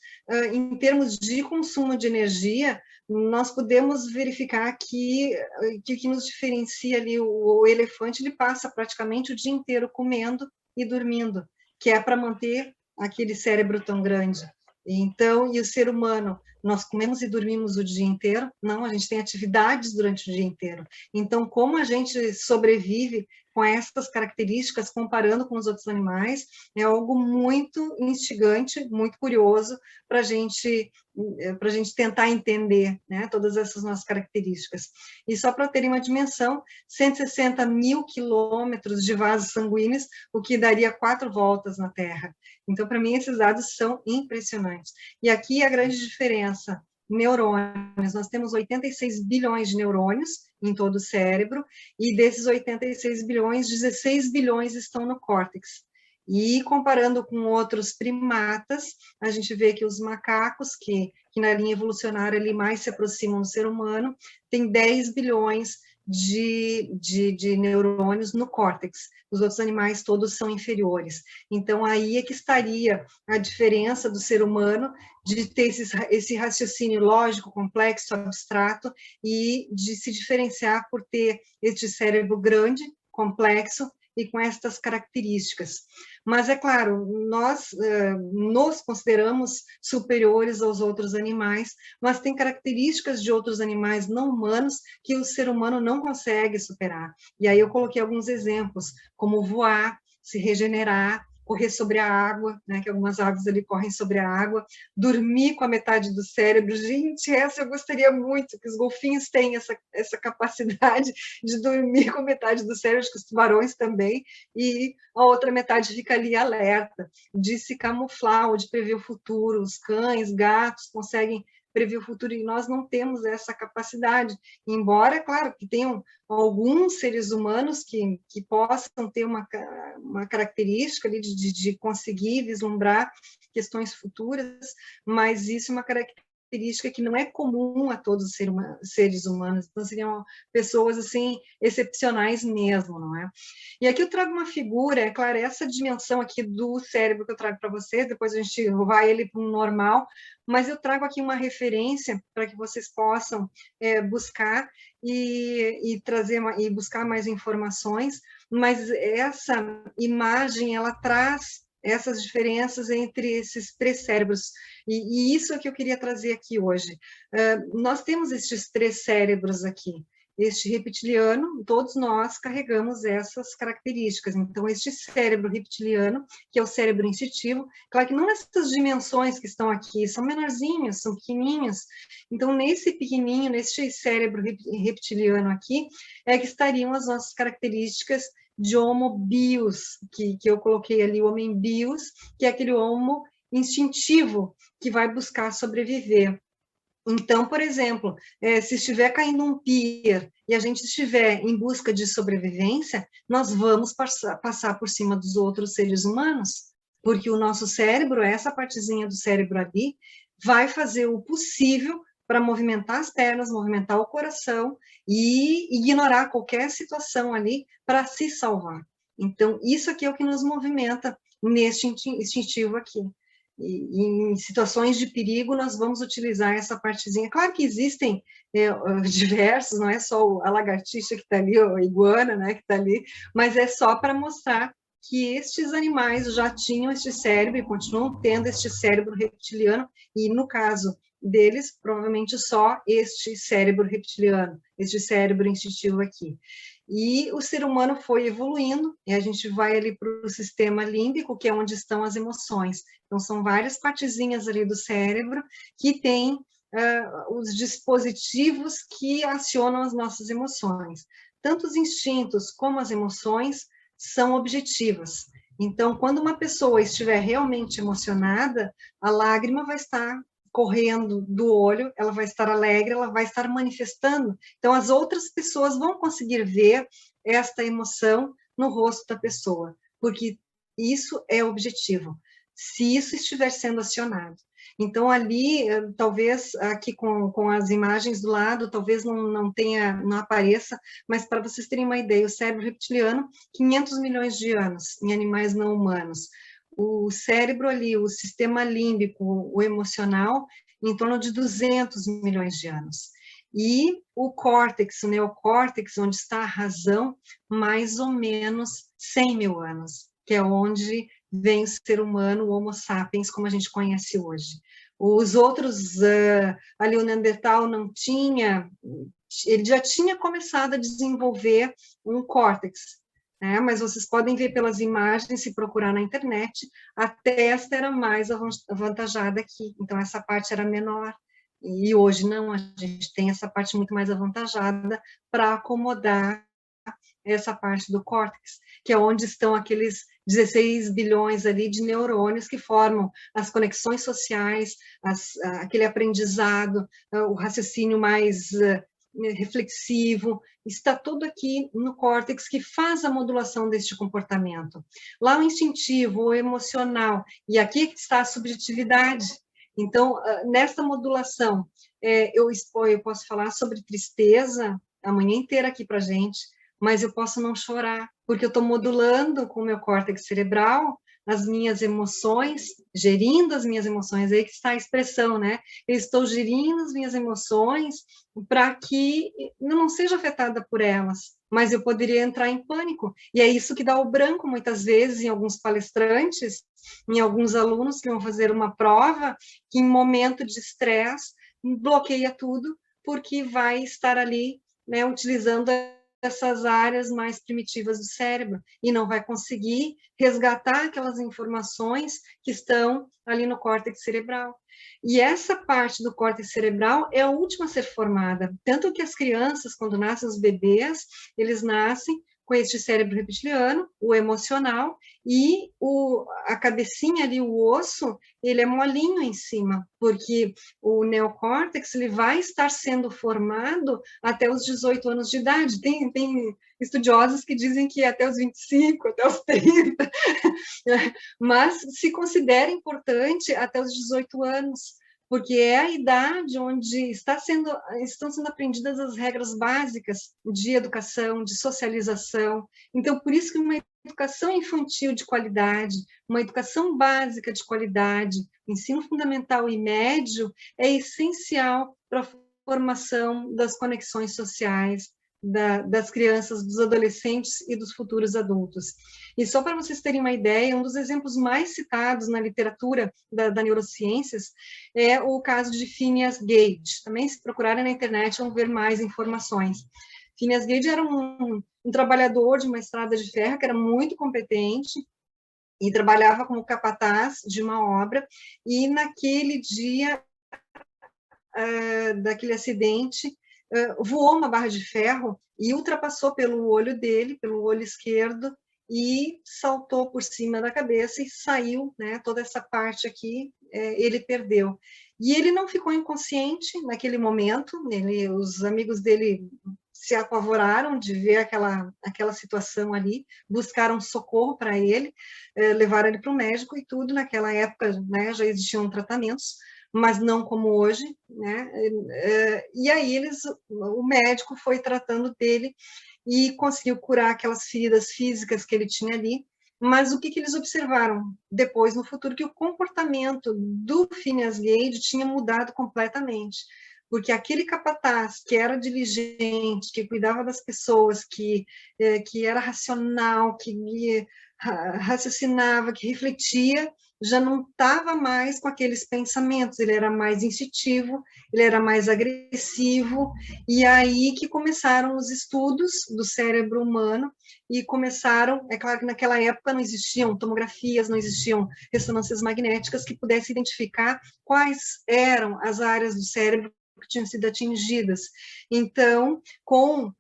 Speaker 2: em termos de consumo de energia, nós podemos verificar que o que nos diferencia ali, o elefante, ele passa praticamente o dia inteiro comendo e dormindo, que é para manter aquele cérebro tão grande. Então, e o ser humano, nós comemos e dormimos o dia inteiro? Não, a gente tem atividades durante o dia inteiro. Então, como a gente sobrevive com essas características, comparando com os outros animais, é algo muito instigante, muito curioso para a gente tentar entender, né, todas essas nossas características. E só para terem uma dimensão, 160 mil quilômetros de vasos sanguíneos, o que daria 4 voltas na Terra. Então, para mim, esses dados são impressionantes. E aqui a grande diferença: neurônios. Nós temos 86 bilhões de neurônios em todo o cérebro, e desses 86 bilhões, 16 bilhões estão no córtex. E comparando com outros primatas, a gente vê que os macacos, que na linha evolucionária ali mais se aproximam do ser humano, tem 10 bilhões de neurônios no córtex. Os outros animais todos são inferiores. Então, aí é que estaria a diferença do ser humano de ter esse raciocínio lógico, complexo, abstrato, e de se diferenciar por ter este cérebro grande, complexo, e com estas características. Mas, é claro, nós nos consideramos superiores aos outros animais, mas tem características de outros animais não humanos que o ser humano não consegue superar. E aí eu coloquei alguns exemplos, como voar, se regenerar, correr sobre a água, né, que algumas aves ali correm sobre a água, dormir com a metade do cérebro. Gente, essa eu gostaria muito, que os golfinhos têm essa capacidade de dormir com a metade do cérebro, acho que os tubarões também, e a outra metade fica ali alerta, de se camuflar ou de prever o futuro. Os cães, gatos conseguem prever o futuro, e nós não temos essa capacidade, embora, claro, que tenham alguns seres humanos que possam ter uma característica ali de conseguir vislumbrar questões futuras, mas isso é uma característica que não é comum a todos os seres humanos, então seriam pessoas assim excepcionais mesmo, não é? E aqui eu trago uma figura, é claro, essa dimensão aqui do cérebro que eu trago para vocês, depois a gente vai ele para um normal, mas eu trago aqui uma referência para que vocês possam buscar e trazer e buscar mais informações, mas essa imagem ela traz essas diferenças entre esses três cérebros, e isso é que eu queria trazer aqui hoje. Nós temos estes três cérebros aqui, este reptiliano, todos nós carregamos essas características. Então, este cérebro reptiliano, que é o cérebro instintivo, claro que não nessas dimensões que estão aqui, são menorzinhos, são pequenininhos. Então, nesse pequenininho, nesse cérebro reptiliano aqui, é que estariam as nossas características de homo bios, que eu coloquei ali, o homem bios, que é aquele homo instintivo, que vai buscar sobreviver. Então, por exemplo, se estiver caindo um pier e a gente estiver em busca de sobrevivência, nós vamos passar por cima dos outros seres humanos, porque o nosso cérebro, essa partezinha do cérebro ali, vai fazer o possível para movimentar as pernas, movimentar o coração e ignorar qualquer situação ali para se salvar. Então, isso aqui é o que nos movimenta neste instintivo aqui. E em situações de perigo, nós vamos utilizar essa partezinha. Claro que existem diversos, não é só a lagartixa que está ali, ou a iguana, né, que está ali, mas é só para mostrar que estes animais já tinham este cérebro e continuam tendo este cérebro reptiliano, e no caso deles, provavelmente só este cérebro reptiliano, este cérebro instintivo aqui. E o ser humano foi evoluindo, e a gente vai ali para o sistema límbico, que é onde estão as emoções. Então, são várias partezinhas ali do cérebro que têm os dispositivos que acionam as nossas emoções. Tanto os instintos como as emoções são objetivas. Então, quando uma pessoa estiver realmente emocionada, a lágrima vai estar correndo do olho, ela vai estar alegre, ela vai estar manifestando. Então, as outras pessoas vão conseguir ver esta emoção no rosto da pessoa, porque isso é objetivo, se isso estiver sendo acionado. Então, ali, talvez, aqui com as imagens do lado, talvez não apareça, mas para vocês terem uma ideia, o cérebro reptiliano, 500 milhões de anos em animais não humanos. O cérebro ali, o sistema límbico, o emocional, em torno de 200 milhões de anos. E o córtex, o neocórtex, onde está a razão, mais ou menos 100 mil anos, que é onde vem o ser humano, o Homo sapiens, como a gente conhece hoje. Os outros, ali o Neandertal não tinha, ele já tinha começado a desenvolver um córtex, mas vocês podem ver pelas imagens, se procurar na internet, a testa era mais avantajada aqui, então essa parte era menor, e hoje não, a gente tem essa parte muito mais avantajada para acomodar essa parte do córtex, que é onde estão aqueles 16 bilhões ali de neurônios que formam as conexões sociais, aquele aprendizado, o raciocínio mais reflexivo, está tudo aqui no córtex que faz a modulação deste comportamento. Lá o instintivo, o emocional, e aqui está a subjetividade. Então, nesta modulação, eu posso falar sobre tristeza a manhã inteira aqui para a gente, mas eu posso não chorar, porque eu estou modulando com o meu córtex cerebral as minhas emoções, gerindo as minhas emoções, aí que está a expressão, né? Eu estou gerindo as minhas emoções para que eu não seja afetada por elas, mas eu poderia entrar em pânico, e é isso que dá o branco, muitas vezes, em alguns palestrantes, em alguns alunos que vão fazer uma prova, que em momento de estresse, bloqueia tudo, porque vai estar ali, né, utilizando essas áreas mais primitivas do cérebro e não vai conseguir resgatar aquelas informações que estão ali no córtex cerebral. E essa parte do córtex cerebral é a última a ser formada, tanto que as crianças, quando nascem os bebês, eles nascem com este cérebro reptiliano, o emocional, e a cabecinha ali, o osso, ele é molinho em cima, porque o neocórtex ele vai estar sendo formado até os 18 anos de idade. Tem estudiosos que dizem que até os 25, até os 30, mas se considera importante até os 18 anos, porque é a idade onde estão sendo aprendidas as regras básicas de educação, de socialização. Então, por isso que uma educação infantil de qualidade, uma educação básica de qualidade, ensino fundamental e médio, é essencial para a formação das conexões sociais, das crianças, dos adolescentes e dos futuros adultos. E só para vocês terem uma ideia, um dos exemplos mais citados na literatura da neurociências é o caso de Phineas Gage. Também, se procurarem na internet, vão ver mais informações. Phineas Gage era um trabalhador de uma estrada de ferro que era muito competente e trabalhava como capataz de uma obra, e naquele dia daquele acidente, voou uma barra de ferro e ultrapassou pelo olho dele, pelo olho esquerdo, e saltou por cima da cabeça e saiu, né, toda essa parte aqui, ele perdeu. E ele não ficou inconsciente naquele momento, os amigos dele se apavoraram de ver aquela situação ali, buscaram socorro para ele, levaram ele para o médico e tudo. Naquela época, né, já existiam tratamentos, mas não como hoje, né? E aí o médico foi tratando dele e conseguiu curar aquelas feridas físicas que ele tinha ali. Mas o que eles observaram depois, no futuro, que o comportamento do Phineas Gage tinha mudado completamente, porque aquele capataz que era diligente, que cuidava das pessoas, que era racional, que raciocinava, que refletia, já não estava mais com aqueles pensamentos, ele era mais instintivo, ele era mais agressivo, e aí que começaram os estudos do cérebro humano, e começaram, é claro que naquela época não existiam tomografias, não existiam ressonâncias magnéticas que pudessem identificar quais eram as áreas do cérebro que tinham sido atingidas. Então, com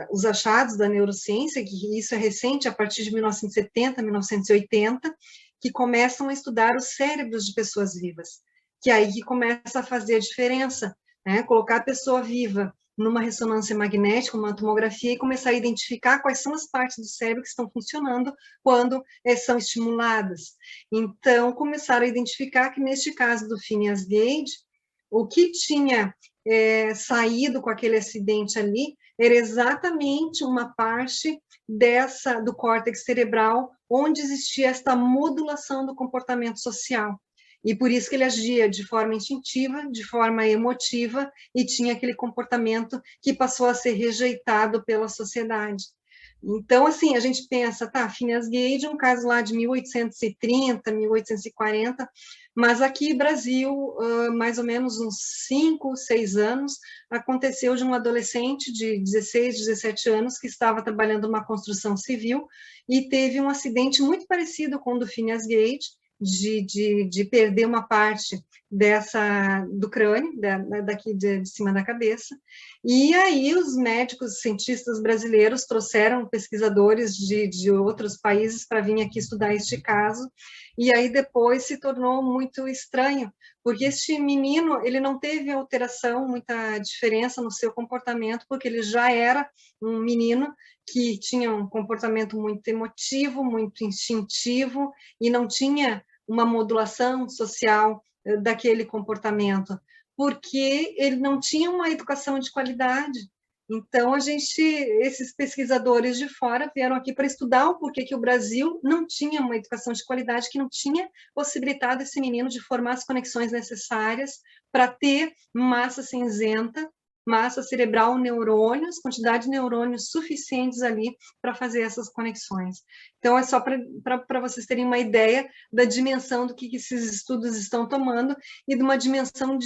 Speaker 2: os achados da neurociência, que isso é recente, a partir de 1970, 1980, que começam a estudar os cérebros de pessoas vivas, que aí que começa a fazer a diferença, né? Colocar a pessoa viva numa ressonância magnética, uma tomografia, e começar a identificar quais são as partes do cérebro que estão funcionando quando são estimuladas. Então, começaram a identificar que, neste caso do Phineas Gage, o que tinha saído com aquele acidente ali era exatamente uma parte do córtex cerebral onde existia esta modulação do comportamento social. E por isso que ele agia de forma instintiva, de forma emotiva, e tinha aquele comportamento que passou a ser rejeitado pela sociedade. Então, assim, a gente pensa, tá, Phineas Gage, um caso lá de 1830, 1840, mas aqui no Brasil, mais ou menos uns 5, 6 anos, aconteceu de um adolescente de 16, 17 anos que estava trabalhando numa construção civil e teve um acidente muito parecido com o do Phineas Gage, de perder uma parte do crânio, daqui de cima da cabeça, e aí os médicos, cientistas brasileiros trouxeram pesquisadores de outros países para vir aqui estudar este caso, e aí depois se tornou muito estranho, porque este menino, ele não teve alteração, muita diferença no seu comportamento, porque ele já era um menino que tinha um comportamento muito emotivo, muito instintivo, e não tinha uma modulação social daquele comportamento, porque ele não tinha uma educação de qualidade. Então, esses pesquisadores de fora vieram aqui para estudar o porquê que o Brasil não tinha uma educação de qualidade, que não tinha possibilitado esse menino de formar as conexões necessárias para ter massa cinzenta, massa cerebral, neurônios, quantidade de neurônios suficientes ali para fazer essas conexões. Então, é só para vocês terem uma ideia da dimensão do que esses estudos estão tomando e de uma dimensão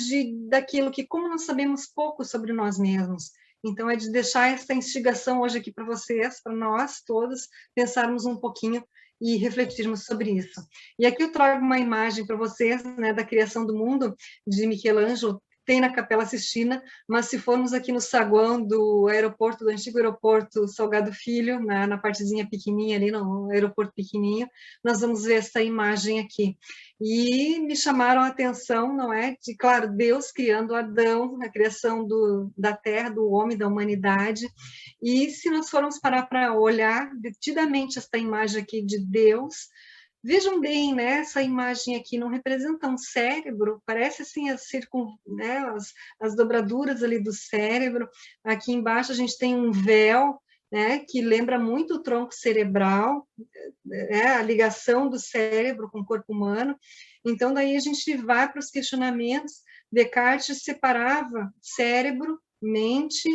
Speaker 2: daquilo que, como nós sabemos pouco sobre nós mesmos, Então, é de deixar essa instigação hoje aqui para vocês, para nós todos, pensarmos um pouquinho e refletirmos sobre isso. E aqui eu trago uma imagem para vocês, né, da criação do mundo, de Michelangelo, tem na Capela Sistina, mas se formos aqui no saguão do aeroporto, do antigo aeroporto Salgado Filho, na partezinha pequenininha ali, no aeroporto pequenininho, nós vamos ver essa imagem aqui. E me chamaram a atenção, não é? De, claro, Deus criando Adão, a criação da terra, do homem, da humanidade. E se nós formos parar para olhar detidamente esta imagem aqui de Deus, vejam bem, né, essa imagem aqui não representa um cérebro, parece assim né, as dobraduras ali do cérebro. Aqui embaixo a gente tem um véu, né, que lembra muito o tronco cerebral, né, a ligação do cérebro com o corpo humano. Então, daí a gente vai para os questionamentos. Descartes separava cérebro, mente,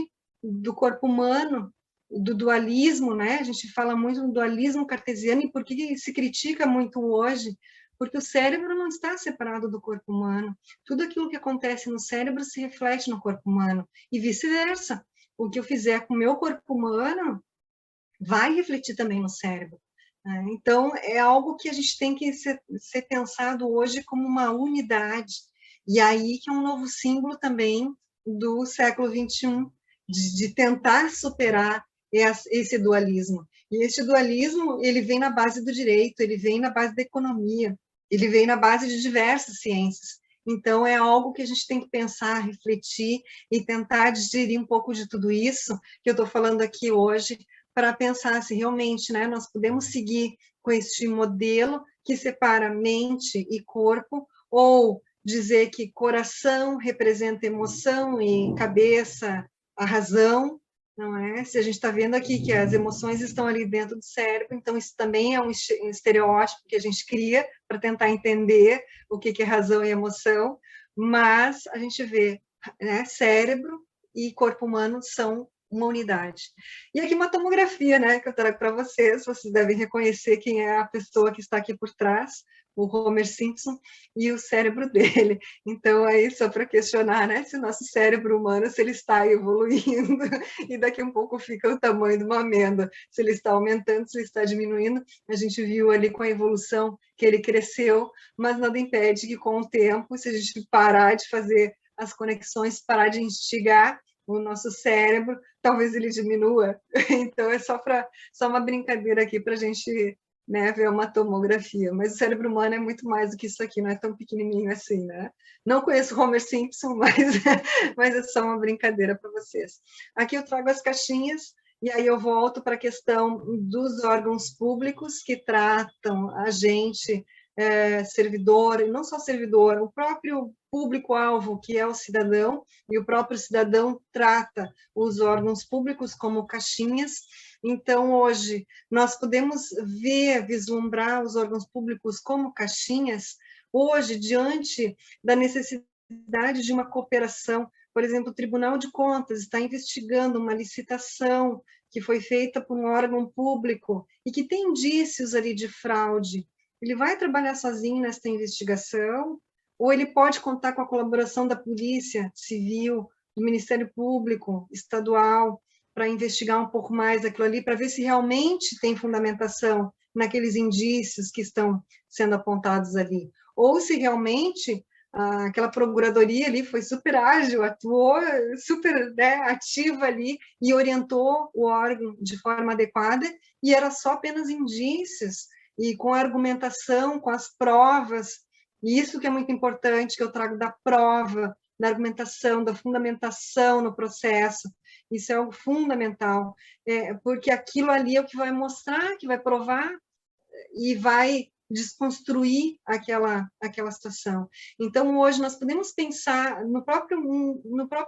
Speaker 2: do corpo humano, do dualismo, né? A gente fala muito do dualismo cartesiano, e por que se critica muito hoje? Porque o cérebro não está separado do corpo humano. Tudo aquilo que acontece no cérebro se reflete no corpo humano, e vice-versa. O que eu fizer com o meu corpo humano vai refletir também no cérebro. Então, é algo que a gente tem que ser pensado hoje como uma unidade. E aí que é um novo símbolo também do século XXI, de tentar superar esse dualismo. E esse dualismo, ele vem na base do direito, ele vem na base da economia, ele vem na base de diversas ciências. Então, é algo que a gente tem que pensar, refletir e tentar digerir um pouco de tudo isso que eu estou falando aqui hoje, para pensar se realmente, né, nós podemos seguir com este modelo que separa mente e corpo, ou dizer que coração representa emoção e cabeça a razão, não é? Se a gente está vendo aqui que as emoções estão ali dentro do cérebro, então isso também é um estereótipo que a gente cria para tentar entender o que é razão e emoção, mas a gente vê, né, cérebro e corpo humano são uma unidade. E aqui uma tomografia, né, que eu trago para vocês devem reconhecer quem é a pessoa que está aqui por trás, o Homer Simpson, e o cérebro dele. Então, aí, só para questionar, né, se o nosso cérebro humano, se ele está evoluindo, e daqui a um pouco fica o tamanho de uma amêndoa, se ele está aumentando, se ele está diminuindo. A gente viu ali com a evolução que ele cresceu, mas nada impede que, com o tempo, se a gente parar de fazer as conexões, parar de instigar o nosso cérebro, talvez ele diminua. Então, é só uma brincadeira aqui para a gente, né, ver uma tomografia. Mas o cérebro humano é muito mais do que isso aqui, não é tão pequenininho assim, né? Não conheço Homer Simpson, mas é só uma brincadeira para vocês. Aqui eu trago as caixinhas, e aí eu volto para a questão dos órgãos públicos que tratam a gente, servidor, e não só servidor, o próprio público-alvo, que é o cidadão, e o próprio cidadão trata os órgãos públicos como caixinhas. Então, hoje, nós podemos vislumbrar os órgãos públicos como caixinhas, hoje, diante da necessidade de uma cooperação. Por exemplo, o Tribunal de Contas está investigando uma licitação que foi feita por um órgão público e que tem indícios ali de fraude. Ele vai trabalhar sozinho nessa investigação, ou ele pode contar com a colaboração da Polícia Civil, do Ministério Público Estadual, para investigar um pouco mais aquilo ali, para ver se realmente tem fundamentação naqueles indícios que estão sendo apontados ali, ou se realmente aquela procuradoria ali foi super ágil, atuou super, né, ativa ali e orientou o órgão de forma adequada, e era só apenas indícios, e com a argumentação, com as provas. E isso que é muito importante, que eu trago da prova, da argumentação, da fundamentação no processo. Isso é algo fundamental, porque aquilo ali é o que vai mostrar, que vai provar e vai desconstruir aquela situação. Então, hoje, nós podemos pensar no próprio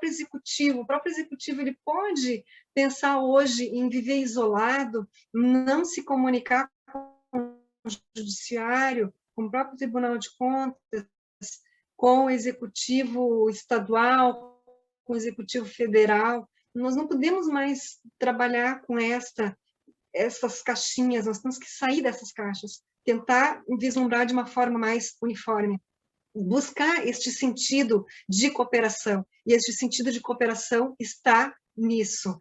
Speaker 2: executivo. O próprio executivo ele pode pensar hoje em viver isolado, não se comunicar com o judiciário, com o próprio Tribunal de Contas, com o executivo estadual, com o executivo federal. Nós não podemos mais trabalhar com essas caixinhas, nós temos que sair dessas caixas, tentar vislumbrar de uma forma mais uniforme, buscar este sentido de cooperação, e este sentido de cooperação está nisso.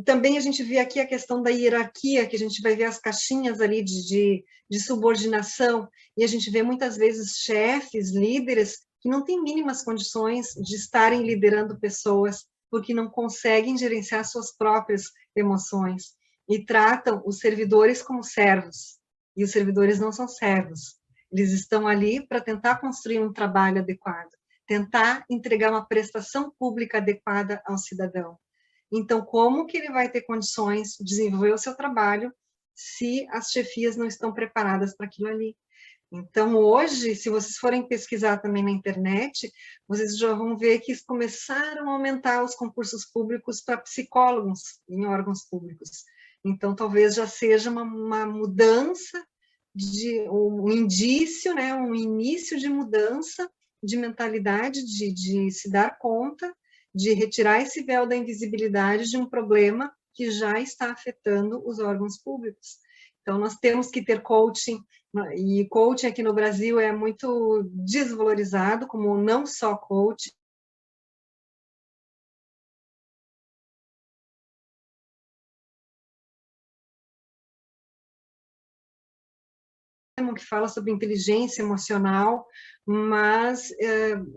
Speaker 2: Também a gente vê aqui a questão da hierarquia, que a gente vai ver as caixinhas ali de subordinação, e a gente vê muitas vezes chefes, líderes, que não têm mínimas condições de estarem liderando pessoas, porque não conseguem gerenciar suas próprias emoções, e tratam os servidores como servos, e os servidores não são servos, eles estão ali para tentar construir um trabalho adequado, tentar entregar uma prestação pública adequada ao cidadão. Então, como que ele vai ter condições de desenvolver o seu trabalho se as chefias não estão preparadas para aquilo ali? Então, hoje, se vocês forem pesquisar também na internet, vocês já vão ver que começaram a aumentar os concursos públicos para psicólogos em órgãos públicos. Então, talvez já seja uma mudança, um indício, né, um início de mudança de mentalidade, de se dar conta, de retirar esse véu da invisibilidade de um problema que já está afetando os órgãos públicos. Então, nós temos que ter coaching, e coaching aqui no Brasil é muito desvalorizado, como não só coaching, que fala sobre inteligência emocional, mas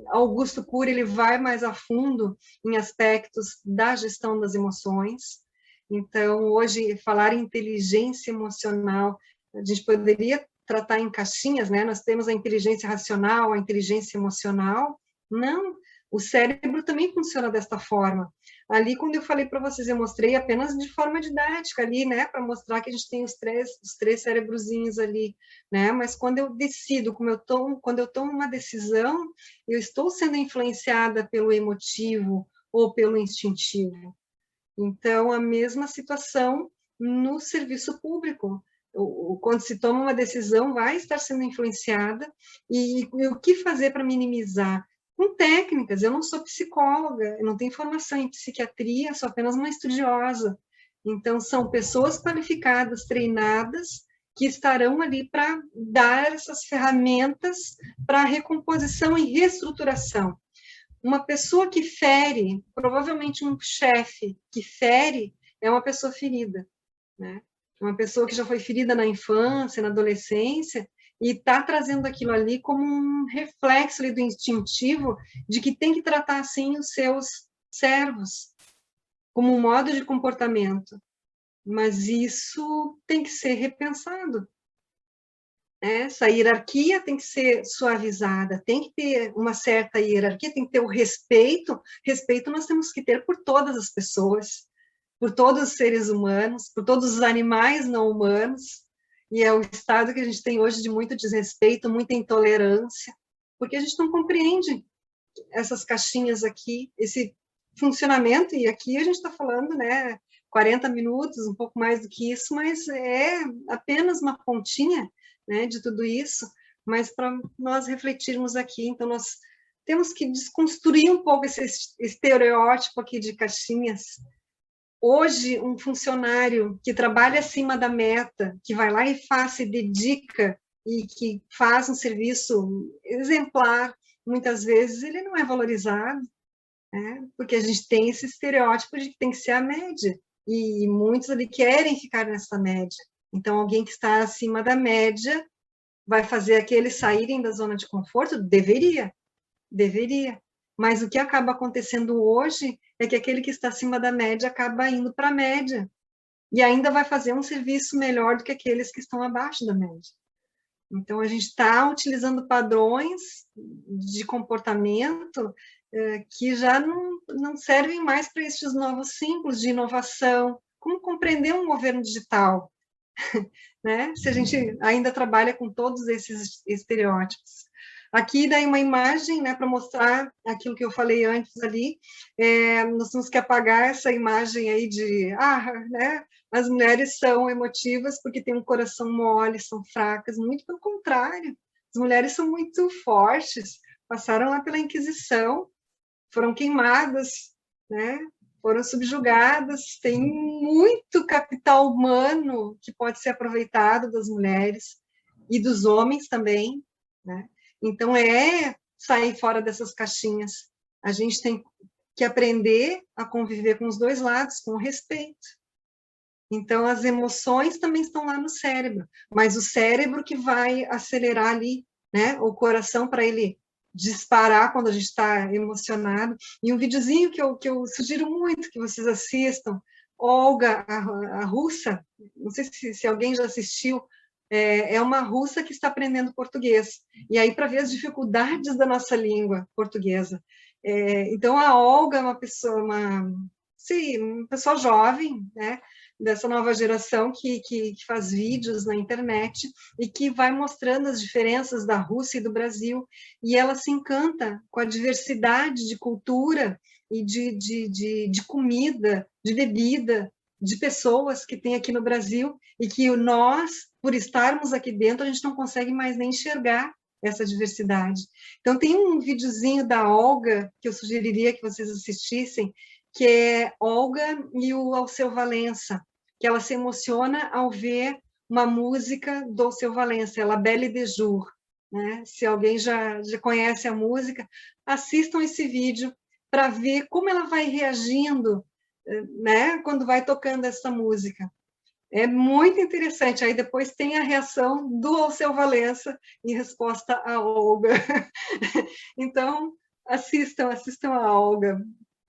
Speaker 2: Augusto Cury ele vai mais a fundo em aspectos da gestão das emoções. Então, hoje, falar em inteligência emocional, a gente poderia tratar em caixinhas, né? Nós temos a inteligência racional, a inteligência emocional. Não, o cérebro também funciona desta forma. Ali, quando eu falei para vocês, eu mostrei apenas de forma didática ali, né? Para mostrar que a gente tem os três cérebrozinhos ali, né? Mas quando eu decido, quando eu tomo uma decisão, eu estou sendo influenciada pelo emotivo ou pelo instintivo. Então, a mesma situação no serviço público. Quando se toma uma decisão, vai estar sendo influenciada, e o que fazer para minimizar? Com técnicas, eu não sou psicóloga, eu não tenho formação em psiquiatria, sou apenas uma estudiosa. Então, são pessoas qualificadas, treinadas, que estarão ali para dar essas ferramentas para recomposição e reestruturação. Uma pessoa que fere, provavelmente um chefe que fere, é uma pessoa ferida, né? Uma pessoa que já foi ferida na infância, na adolescência, e está trazendo aquilo ali como um reflexo ali do instintivo de que tem que tratar assim os seus servos, como um modo de comportamento. Mas isso tem que ser repensado. Essa hierarquia tem que ser suavizada, tem que ter uma certa hierarquia, tem que ter o respeito. Respeito nós temos que ter por todas as pessoas, por todos os seres humanos, por todos os animais não humanos, e é o estado que a gente tem hoje de muito desrespeito, muita intolerância, porque a gente não compreende essas caixinhas aqui, esse funcionamento, e aqui a gente está falando, né, 40 minutos, um pouco mais do que isso, mas é apenas uma pontinha, né, de tudo isso, mas para nós refletirmos aqui, então nós temos que desconstruir um pouco esse estereótipo aqui de caixinhas. Hoje, um funcionário que trabalha acima da meta, que vai lá e faz, se dedica, e que faz um serviço exemplar, muitas vezes ele não é valorizado, né? Porque a gente tem esse estereótipo de que tem que ser a média, e muitos ali querem ficar nessa média. Então, alguém que está acima da média vai fazer aqueles saírem da zona de conforto? Deveria. Mas o que acaba acontecendo hoje é que aquele que está acima da média acaba indo para a média, e ainda vai fazer um serviço melhor do que aqueles que estão abaixo da média. Então, a gente está utilizando padrões de comportamento que já não servem mais para esses novos símbolos de inovação. Como compreender um governo digital, né? Se a gente ainda trabalha com todos esses estereótipos. Aqui daí uma imagem, né, para mostrar aquilo que eu falei antes ali. Nós temos que apagar essa imagem aí de, né, as mulheres são emotivas porque têm um coração mole, são fracas. Muito pelo contrário, as mulheres são muito fortes, passaram lá pela Inquisição, foram queimadas, né, foram subjugadas, tem muito capital humano que pode ser aproveitado das mulheres e dos homens também, né? Então, sair fora dessas caixinhas. A gente tem que aprender a conviver com os dois lados, com respeito. Então, as emoções também estão lá no cérebro, mas o cérebro que vai acelerar ali, né, o coração para ele disparar quando a gente está emocionado. E um videozinho que eu sugiro muito que vocês assistam, Olga, a russa, não sei se alguém já assistiu, é uma russa que está aprendendo português. E aí, para ver as dificuldades da nossa língua portuguesa. Então, a Olga é uma pessoa, uma pessoa jovem, né, dessa nova geração que faz vídeos na internet e que vai mostrando as diferenças da Rússia e do Brasil, e ela se encanta com a diversidade de cultura e de comida, de bebida, de pessoas que tem aqui no Brasil, e que nós, por estarmos aqui dentro, a gente não consegue mais nem enxergar essa diversidade. Então, tem um videozinho da Olga, que eu sugeriria que vocês assistissem, que é Olga e o Alceu Valença, que ela se emociona ao ver uma música do Alceu Valença, La Belle de Jour, né? Se alguém já conhece a música, assistam esse vídeo para ver como ela vai reagindo, né, quando vai tocando essa música. É muito interessante. Aí depois tem a reação do Alceu Valença em resposta à Olga. Então, assistam a Olga.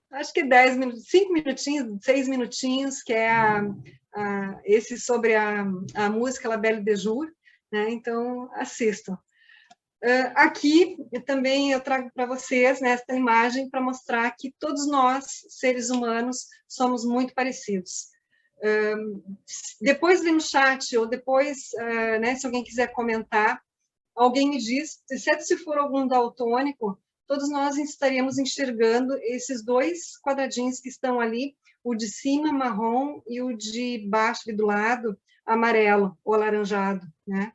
Speaker 2: Acho que 10 minutos, 5 minutinhos, 6 minutinhos, que é esse sobre a música La Belle de Jour, né? Então, assistam. Aqui, também eu trago para vocês, né, esta imagem para mostrar que todos nós, seres humanos, somos muito parecidos. Depois no chat, ou depois, né, se alguém quiser comentar, alguém me diz, exceto se for algum daltônico, todos nós estaríamos enxergando esses dois quadradinhos que estão ali, o de cima marrom e o de baixo do lado amarelo ou alaranjado, né?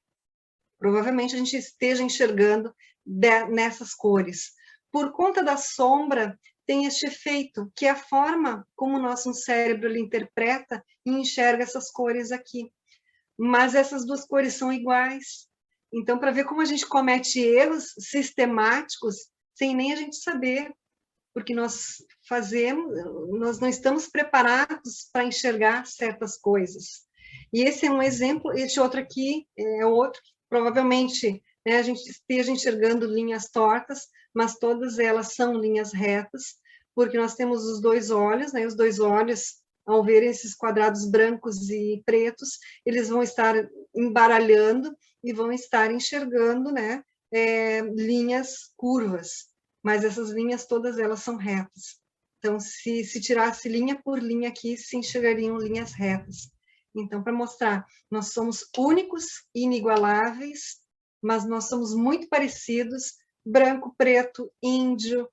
Speaker 2: Provavelmente a gente esteja enxergando nessas cores. Por conta da sombra, tem este efeito, que é a forma como o nosso cérebro ele interpreta e enxerga essas cores aqui. Mas essas duas cores são iguais. Então, para ver como a gente comete erros sistemáticos sem nem a gente saber, porque nós não estamos preparados para enxergar certas coisas. E esse é um exemplo, este outro aqui é outro, provavelmente, né, a gente esteja enxergando linhas tortas, mas todas elas são linhas retas, porque nós temos os dois olhos, né, os dois olhos, ao ver esses quadrados brancos e pretos, eles vão estar embaralhando e vão estar enxergando, né, linhas curvas, mas essas linhas todas elas são retas. Então, se tirasse linha por linha aqui, se enxergariam linhas retas. Então, para mostrar, nós somos únicos, inigualáveis, mas nós somos muito parecidos, branco, preto, índio,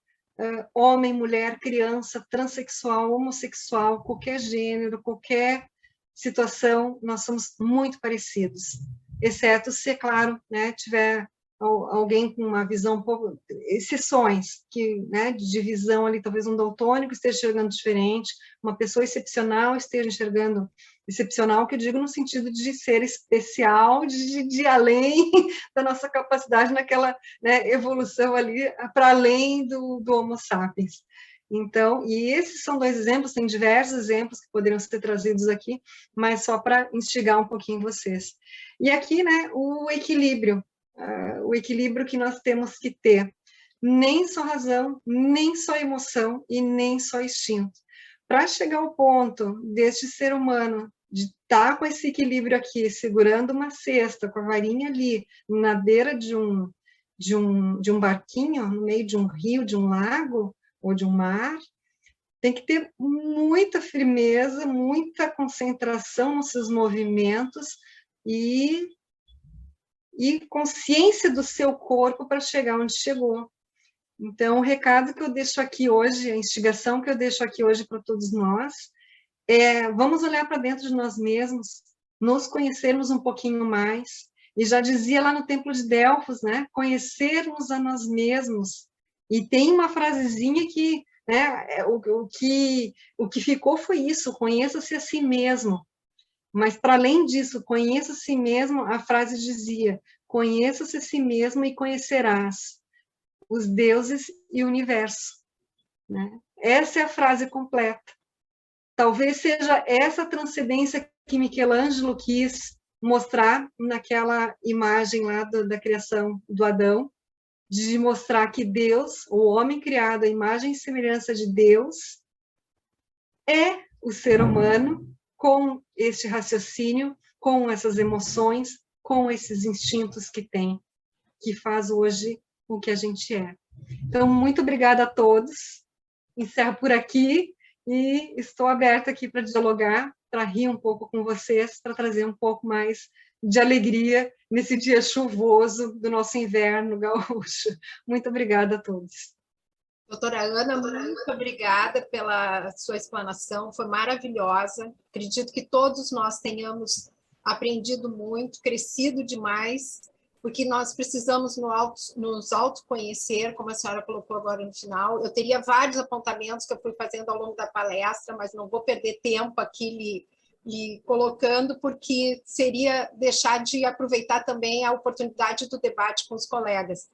Speaker 2: homem, mulher, criança, transexual, homossexual, qualquer gênero, qualquer situação, nós somos muito parecidos. Exceto se, é claro, né, tiver alguém com uma visão um pouco, exceções, que, né, de visão ali, talvez um daltônico esteja enxergando diferente, uma pessoa excepcional esteja enxergando excepcional, que eu digo no sentido de ser especial, de além da nossa capacidade naquela, né, evolução ali, para além do Homo sapiens. Então, e esses são dois exemplos, tem diversos exemplos que poderiam ser trazidos aqui, mas só para instigar um pouquinho vocês. E aqui, né, o equilíbrio que nós temos que ter, nem só razão, nem só emoção e nem só instinto. Para chegar ao ponto deste ser humano de estar com esse equilíbrio aqui, segurando uma cesta, com a varinha ali, na beira de um barquinho, no meio de um rio, de um lago ou de um mar, tem que ter muita firmeza, muita concentração nos seus movimentos e consciência do seu corpo para chegar onde chegou. Então, o recado que eu deixo aqui hoje, a instigação que eu deixo aqui hoje para todos nós, vamos olhar para dentro de nós mesmos, nos conhecermos um pouquinho mais, e já dizia lá no Templo de Delfos, né, conhecermos a nós mesmos, e tem uma frasezinha que, né, o que ficou foi isso, conheça-se a si mesmo. Mas, para além disso, conheça a si mesmo, a frase dizia, conheça-se a si mesmo e conhecerás os deuses e o universo. Né? Essa é a frase completa. Talvez seja essa transcendência que Michelangelo quis mostrar naquela imagem lá da criação do Adão, de mostrar que Deus, o homem criado à imagem e semelhança de Deus, é o ser humano com este raciocínio, com essas emoções, com esses instintos que tem, que faz hoje o que a gente é. Então, muito obrigada a todos. Encerro por aqui e estou aberta aqui para dialogar, para rir um pouco com vocês, para trazer um pouco mais de alegria nesse dia chuvoso do nosso inverno gaúcho. Muito obrigada a todos.
Speaker 1: Doutora Ana, muito obrigada pela sua explanação, foi maravilhosa. Acredito que todos nós tenhamos aprendido muito, crescido demais, porque nós precisamos nos autoconhecer, como a senhora colocou agora no final. Eu teria vários apontamentos que eu fui fazendo ao longo da palestra, mas não vou perder tempo aqui lhe colocando, porque seria deixar de aproveitar também a oportunidade do debate com os colegas.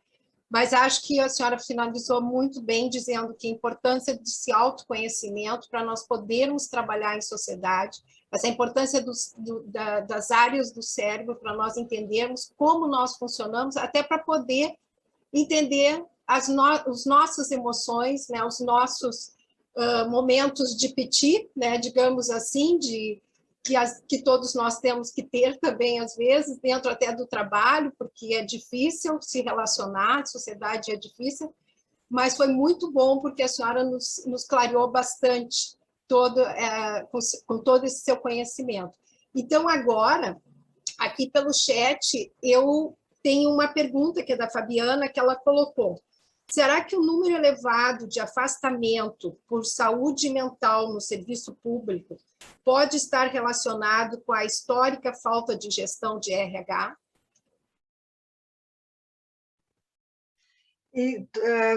Speaker 1: Mas acho que a senhora finalizou muito bem, dizendo que a importância desse autoconhecimento para nós podermos trabalhar em sociedade, essa importância das áreas do cérebro para nós entendermos como nós funcionamos, até para poder entender as nossas emoções, né, os nossos momentos de piti, né, digamos assim, que todos nós temos que ter também, às vezes, dentro até do trabalho, porque é difícil se relacionar, a sociedade é difícil, mas foi muito bom, porque a senhora nos clareou bastante com todo esse seu conhecimento. Então, agora, aqui pelo chat, eu tenho uma pergunta que é da Fabiana, que ela colocou. Será que o número elevado de afastamento por saúde mental no serviço público pode estar relacionado com a histórica falta de gestão de RH?
Speaker 2: E,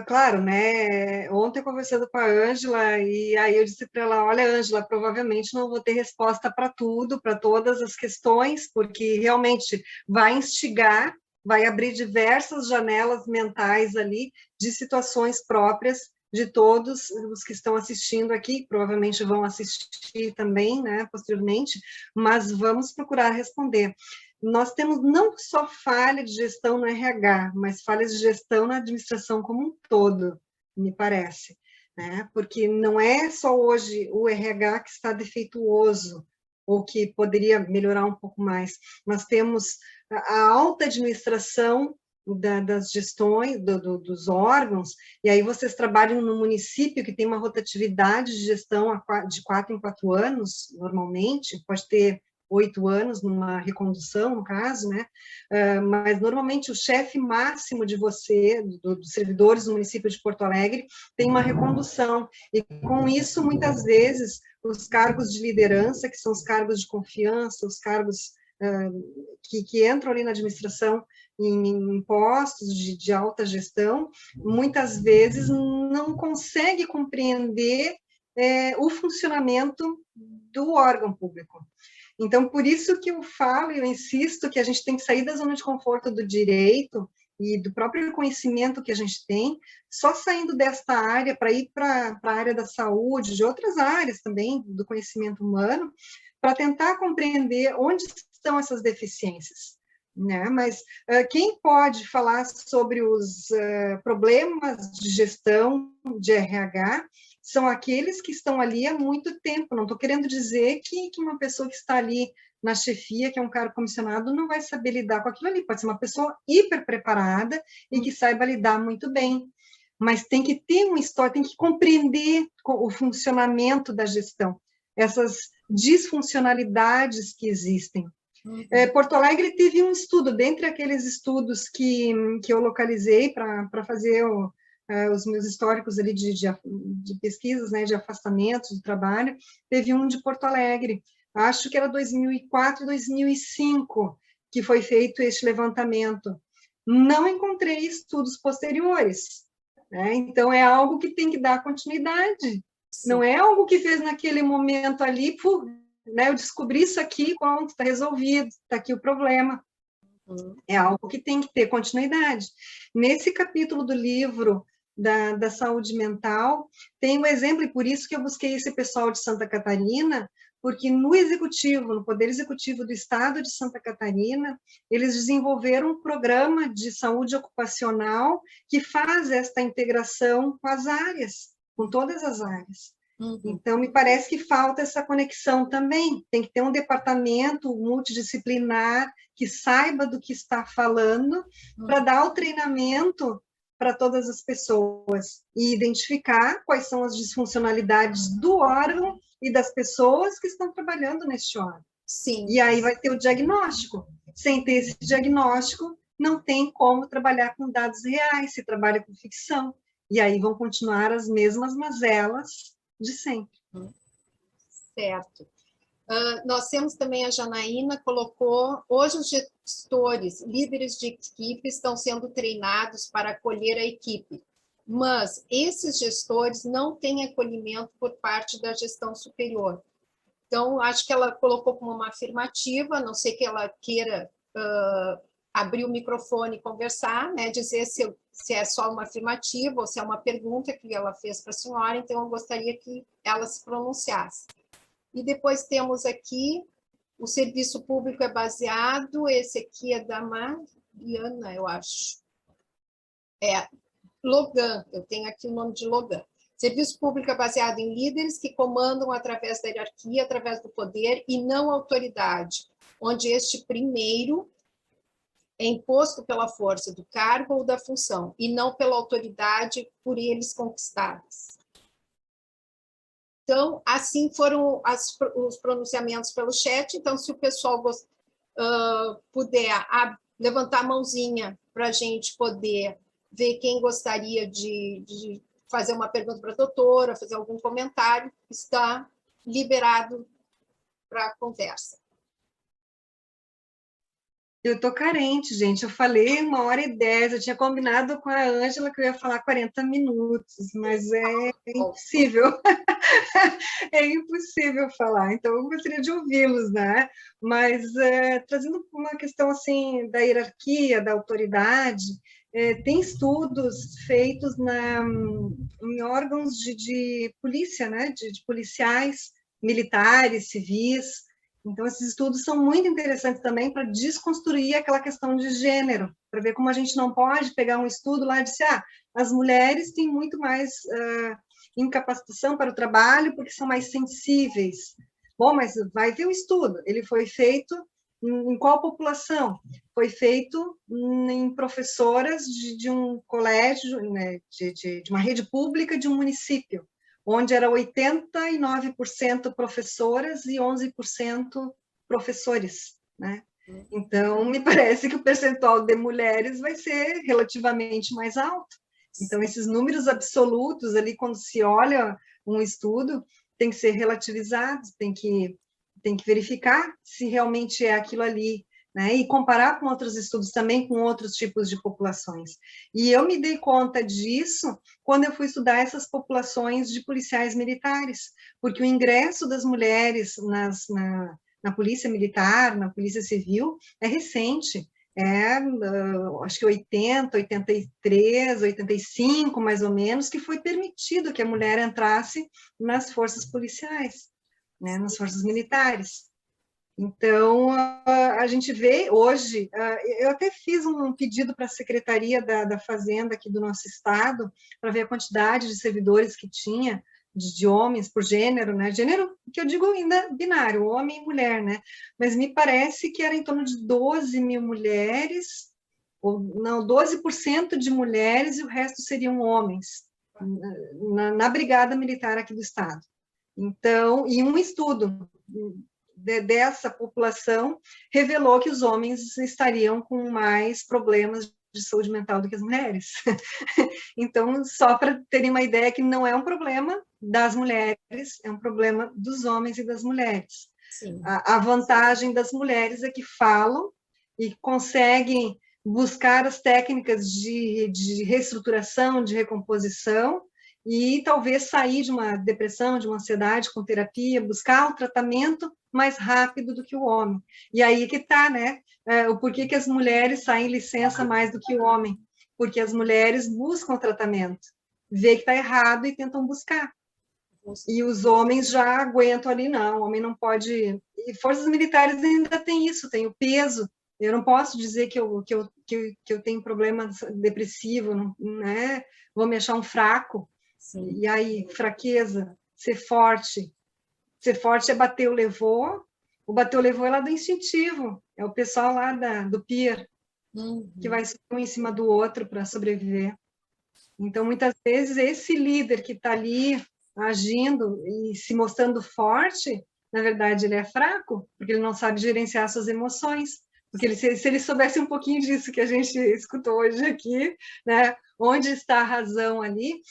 Speaker 2: claro, né? Ontem eu conversando com a Ângela, e aí eu disse para ela, olha, Ângela, provavelmente não vou ter resposta para tudo, para todas as questões, porque realmente vai instigar, vai abrir diversas janelas mentais ali de situações próprias de todos os que estão assistindo aqui, provavelmente vão assistir também, né, posteriormente, mas vamos procurar responder. Nós temos não só falha de gestão no RH, mas falhas de gestão na administração como um todo, me parece, né? Porque não é só hoje o RH que está defeituoso, ou que poderia melhorar um pouco mais. Nós temos a alta administração das gestões, dos órgãos, e aí vocês trabalham no município que tem uma rotatividade de gestão de 4 em 4 anos, normalmente, pode ter 8 anos numa recondução, no caso, né? Mas normalmente o chefe máximo de você, dos servidores do município de Porto Alegre, tem uma recondução, e com isso, muitas vezes, os cargos de liderança, que são os cargos de confiança, os cargos que entram ali na administração em postos de alta gestão, muitas vezes não consegue compreender o funcionamento do órgão público. Então, por isso que eu falo e eu insisto que a gente tem que sair da zona de conforto do direito e do próprio conhecimento que a gente tem, só saindo desta área para ir para a área da saúde, de outras áreas também, do conhecimento humano, para tentar compreender onde estão essas deficiências. Né? Mas quem pode falar sobre os problemas de gestão de RH são aqueles que estão ali há muito tempo. Não estou querendo dizer que uma pessoa que está ali na chefia, que é um cargo comissionado, não vai saber lidar com aquilo ali. Pode ser uma pessoa hiper preparada e que saiba lidar muito bem. Mas tem que ter uma história, tem que compreender o funcionamento da gestão, essas disfuncionalidades que existem. Porto Alegre teve um estudo, dentre aqueles estudos que eu localizei para fazer os meus históricos ali de pesquisas, né, de afastamentos do trabalho, teve um de Porto Alegre, acho que era 2004, 2005, que foi feito este levantamento. Não encontrei estudos posteriores, né? Então é algo que tem que dar continuidade, sim. Não é algo que fez naquele momento ali, né, eu descobri isso aqui, pronto, está resolvido, está aqui o problema. É algo que tem que ter continuidade. Nesse capítulo do livro da saúde mental. Tem um exemplo, e por isso que eu busquei esse pessoal de Santa Catarina, porque no executivo, no Poder Executivo do Estado de Santa Catarina, eles desenvolveram um programa de saúde ocupacional que faz esta integração com as áreas, com todas as áreas. Então, me parece que falta essa conexão também. Tem que ter um departamento multidisciplinar que saiba do que está falando para dar o treinamento para todas as pessoas e identificar quais são as disfuncionalidades do órgão e das pessoas que estão trabalhando neste órgão.
Speaker 1: Sim.
Speaker 2: E aí vai ter o diagnóstico. Sem ter esse diagnóstico, não tem como trabalhar com dados reais, se trabalha com ficção. E aí vão continuar as mesmas mazelas de sempre.
Speaker 1: Certo. Nós temos também a Janaína colocou, hoje os gestores, líderes de equipe estão sendo treinados para acolher a equipe, mas esses gestores não têm acolhimento por parte da gestão superior. Então, acho que ela colocou como uma afirmativa, a não sei que ela queira abrir o microfone e conversar, né, dizer se é só uma afirmativa ou se é uma pergunta que ela fez para a senhora, então eu gostaria que ela se pronunciasse. E depois temos aqui, o serviço público é baseado, esse aqui é da Mariana, eu acho. Logan, eu tenho aqui o nome de Logan. Serviço público é baseado em líderes que comandam através da hierarquia, através do poder e não autoridade, onde este primeiro é imposto pela força do cargo ou da função, e não pela autoridade por eles conquistadas. Então, assim foram os pronunciamentos pelo chat. Então, se o pessoal puder levantar a mãozinha para a gente poder ver quem gostaria de fazer uma pergunta para a doutora, fazer algum comentário, está liberado para a conversa.
Speaker 2: Eu estou carente, gente. Eu falei 1h10, eu tinha combinado com a Ângela que eu ia falar 40 minutos, mas é impossível. É impossível falar, então eu gostaria de ouvi-los, né? Mas trazendo uma questão assim da hierarquia, da autoridade, tem estudos feitos em órgãos de polícia, né? De policiais, militares, civis. Então, esses estudos são muito interessantes também para desconstruir aquela questão de gênero, para ver como a gente não pode pegar um estudo lá e dizer, as mulheres têm muito mais incapacitação para o trabalho porque são mais sensíveis. Bom, mas vai ver o estudo. Ele foi feito em qual população? Foi feito em professoras de um colégio, né, de uma rede pública de um município, onde era 89% professoras e 11% professores, né? Então, me parece que o percentual de mulheres vai ser relativamente mais alto. Então, esses números absolutos ali, quando se olha um estudo, tem que ser relativizados, tem que verificar se realmente é aquilo ali, né? E comparar com outros estudos também, com outros tipos de populações. E eu me dei conta disso quando eu fui estudar essas populações de policiais militares, porque o ingresso das mulheres na polícia militar, na polícia civil, é recente. Acho que 80, 83, 85, mais ou menos, que foi permitido que a mulher entrasse nas forças policiais, né, nas forças militares. Então, a gente vê hoje, eu até fiz um pedido para a Secretaria da Fazenda aqui do nosso estado, para ver a quantidade de servidores que tinha, de homens por gênero, né? Gênero que eu digo ainda binário, homem e mulher, né? Mas me parece que era em torno de 12 mil mulheres, ou não, 12% de mulheres e o resto seriam homens, na Brigada Militar aqui do estado. Então, e um estudo dessa população revelou que os homens estariam com mais problemas de saúde mental do que as mulheres. Então, só para terem uma ideia que não é um problema das mulheres, é um problema dos homens e das mulheres. A vantagem das mulheres é que falam e conseguem buscar as técnicas de reestruturação, de recomposição, e talvez sair de uma depressão, de uma ansiedade com terapia, buscar um tratamento mais rápido do que o homem. E aí que está, né? O porquê que as mulheres saem em licença mais do que o homem? Porque as mulheres buscam tratamento. vê que está errado e tentam buscar. E os homens já aguentam ali, não, o homem não pode... E forças militares ainda tem isso, tem o peso. Eu não posso dizer que eu tenho problema depressivo, né? Vou me achar um fraco.
Speaker 1: Sim.
Speaker 2: E aí, fraqueza, ser forte. Ser forte é bater o levou. O bater o levou é lá do instintivo. É o pessoal lá do pier, que vai um em cima do outro para sobreviver. Então, muitas vezes, esse líder que está ali agindo e se mostrando forte, na verdade, ele é fraco, porque ele não sabe gerenciar suas emoções. Porque se ele soubesse um pouquinho disso que a gente escutou hoje aqui, né? Onde está a razão ali?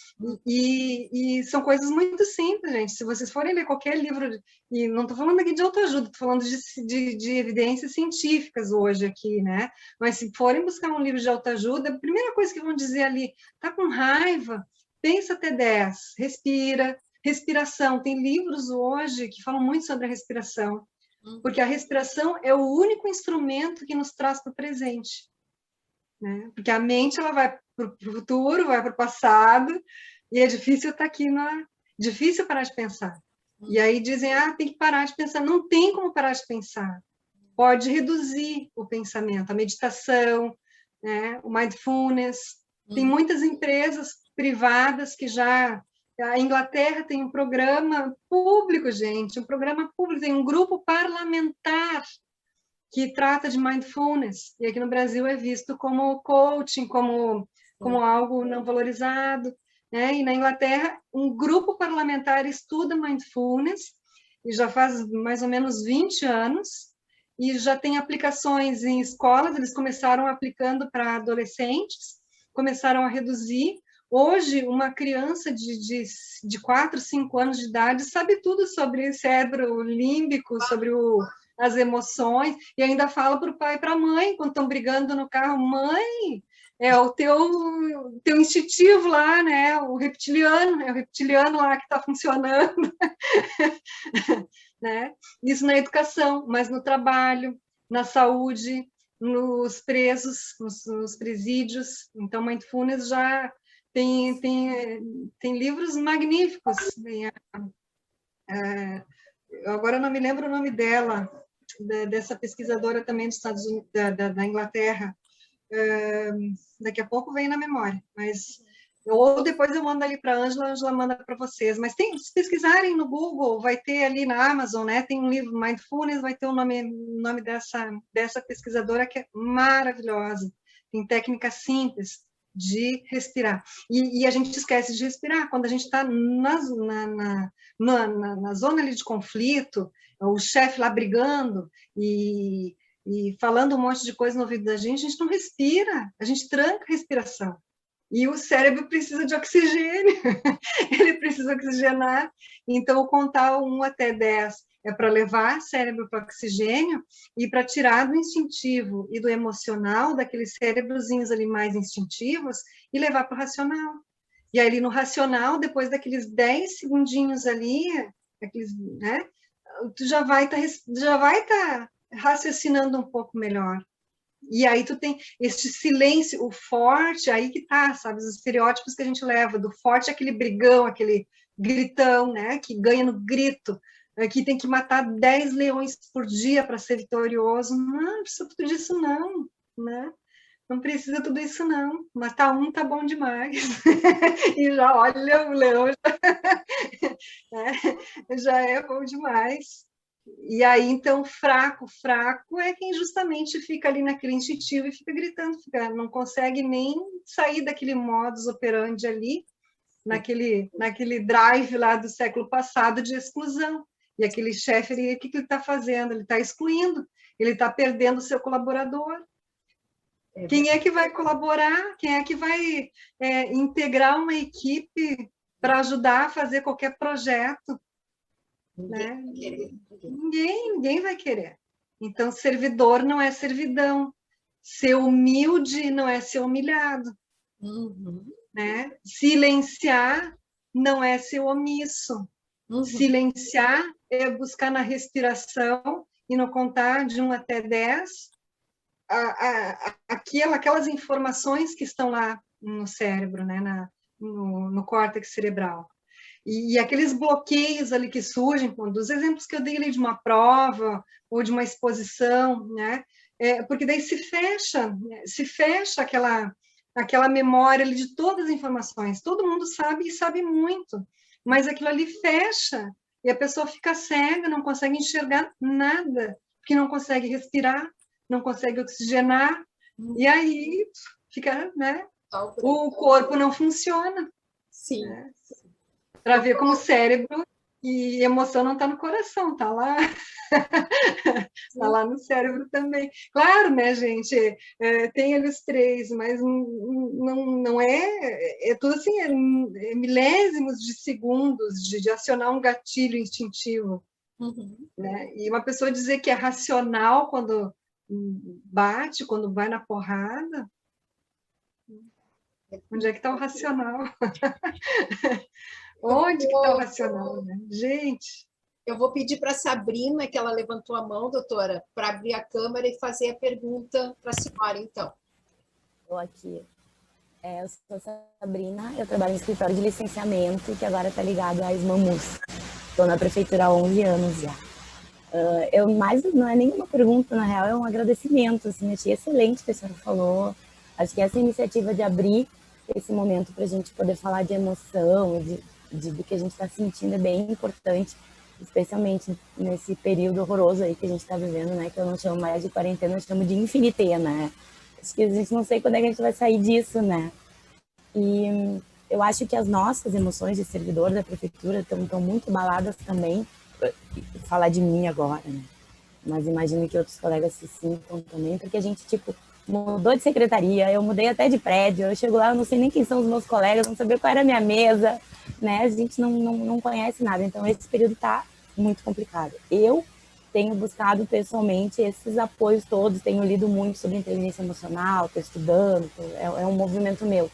Speaker 2: E são coisas muito simples, gente. Se vocês forem ler qualquer livro, e não estou falando aqui de autoajuda, estou falando de evidências científicas hoje aqui, né? Mas se forem buscar um livro de autoajuda, a primeira coisa que vão dizer ali, tá com raiva, pensa até 10, respira, respiração. Tem livros hoje que falam muito sobre a respiração, porque a respiração é o único instrumento que nos traz para o presente, né? Porque a mente ela vai para o futuro, vai para o passado, e é difícil estar aqui, difícil parar de pensar. E aí dizem, tem que parar de pensar. Não tem como parar de pensar. Pode reduzir o pensamento, a meditação, né? O mindfulness. Tem muitas empresas privadas que já... A Inglaterra tem um programa público, gente, um programa público, tem um grupo parlamentar que trata de mindfulness, e aqui no Brasil é visto como coaching, como algo não valorizado, né? E na Inglaterra, um grupo parlamentar estuda mindfulness, e já faz mais ou menos 20 anos, e já tem aplicações em escolas, eles começaram aplicando para adolescentes, começaram a reduzir. Hoje, uma criança de 4, 5 anos de idade sabe tudo sobre cérebro límbico, sobre as emoções, e ainda fala para o pai e para a mãe, quando estão brigando no carro, mãe, é o teu instintivo lá, né? É o reptiliano lá que está funcionando. Né? Isso na educação, mas no trabalho, na saúde, nos presos, nos presídios. Então, Mindfulness já tem livros magníficos. Agora eu não me lembro o nome dela, dessa pesquisadora também dos Estados Unidos, da Inglaterra. Daqui a pouco vem na memória, mas ou depois eu mando ali para a Ângela manda para vocês. Mas se pesquisarem no Google, vai ter ali na Amazon, né? Tem um livro Mindfulness, vai ter o nome dessa pesquisadora que é maravilhosa. Tem técnica simples de respirar. E a gente esquece de respirar quando a gente está na zona ali de conflito, o chefe lá brigando e falando um monte de coisa no ouvido da gente não respira, a gente tranca a respiração. E o cérebro precisa de oxigênio, ele precisa oxigenar. Então, contar 1 até 10 é para levar o cérebro para o oxigênio e para tirar do instintivo e do emocional, daqueles cérebrozinhos ali mais instintivos, e levar para o racional. E aí, no racional, depois daqueles 10 segundinhos ali, né, tu já vai estar raciocinando um pouco melhor. E aí tu tem este silêncio, o forte, aí que tá, sabe, os estereótipos que a gente leva, do forte aquele brigão, aquele gritão, né, que ganha no grito, que tem que matar 10 leões por dia para ser vitorioso. Não precisa tudo disso não, né? Não precisa tudo isso não, matar um tá bom demais. E já, olha, o leão já é bom demais. E aí, então, fraco é quem justamente fica ali naquele instintivo e fica gritando, não consegue nem sair daquele modus operandi ali, naquele drive lá do século passado de exclusão. E aquele chefe, o que ele está fazendo? Ele está excluindo, ele está perdendo o seu colaborador. Quem é que vai colaborar? Quem é que vai integrar uma equipe para ajudar a fazer qualquer projeto? Né? Ninguém vai querer. Então, servidor não é servidão. Ser humilde não é ser humilhado. Né? Silenciar não é ser omisso. Silenciar é buscar na respiração e no contar de 1 até 10 aquelas informações que estão lá no cérebro, né? no córtex cerebral. E aqueles bloqueios ali que surgem, dos exemplos que eu dei ali de uma prova ou de uma exposição, né? Porque daí se fecha aquela memória ali de todas as informações. Todo mundo sabe e sabe muito, mas aquilo ali fecha e a pessoa fica cega, não consegue enxergar nada, porque não consegue respirar, não consegue oxigenar, e aí fica, né? O corpo não funciona.
Speaker 1: Sim.
Speaker 2: Né? Para ver como o cérebro e emoção não está no coração, está lá, tá lá no cérebro também. Claro, né, gente? Tem ali os três, mas não é tudo assim, milésimos de segundos de acionar um gatilho instintivo.
Speaker 1: Uhum.
Speaker 2: Né? E uma pessoa dizer que é racional quando bate, quando vai na porrada, onde é que está o racional? Onde que está o racional, né? Gente.
Speaker 1: Eu vou pedir para a Sabrina, que ela levantou a mão, doutora, para abrir a câmera e fazer a pergunta para a senhora, então.
Speaker 3: Estou aqui. Eu sou Sabrina, eu trabalho em escritório de licenciamento, que agora está ligado à Esmamus. Estou na prefeitura há 11 anos já. Não é nenhuma pergunta, na real, é um agradecimento. Assim, achei excelente o que a senhora falou. Acho que essa iniciativa de abrir esse momento para a gente poder falar de emoção, do que a gente está sentindo é bem importante, especialmente nesse período horroroso aí que a gente está vivendo, né? Que eu não chamo mais de quarentena, eu chamo de infinitê, né? Acho que a gente não sei quando é que a gente vai sair disso, né? E eu acho que as nossas emoções de servidor da prefeitura estão muito abaladas também. Falar de mim agora, né? Mas imagino que outros colegas se sintam também, porque a gente, tipo, mudou de secretaria, eu mudei até de prédio, eu chego lá, eu não sei nem quem são os meus colegas, não sabia qual era a minha mesa, né? A gente não conhece nada, então esse período tá muito complicado. Eu tenho buscado pessoalmente esses apoios todos, tenho lido muito sobre inteligência emocional, estou estudando, é um movimento meu.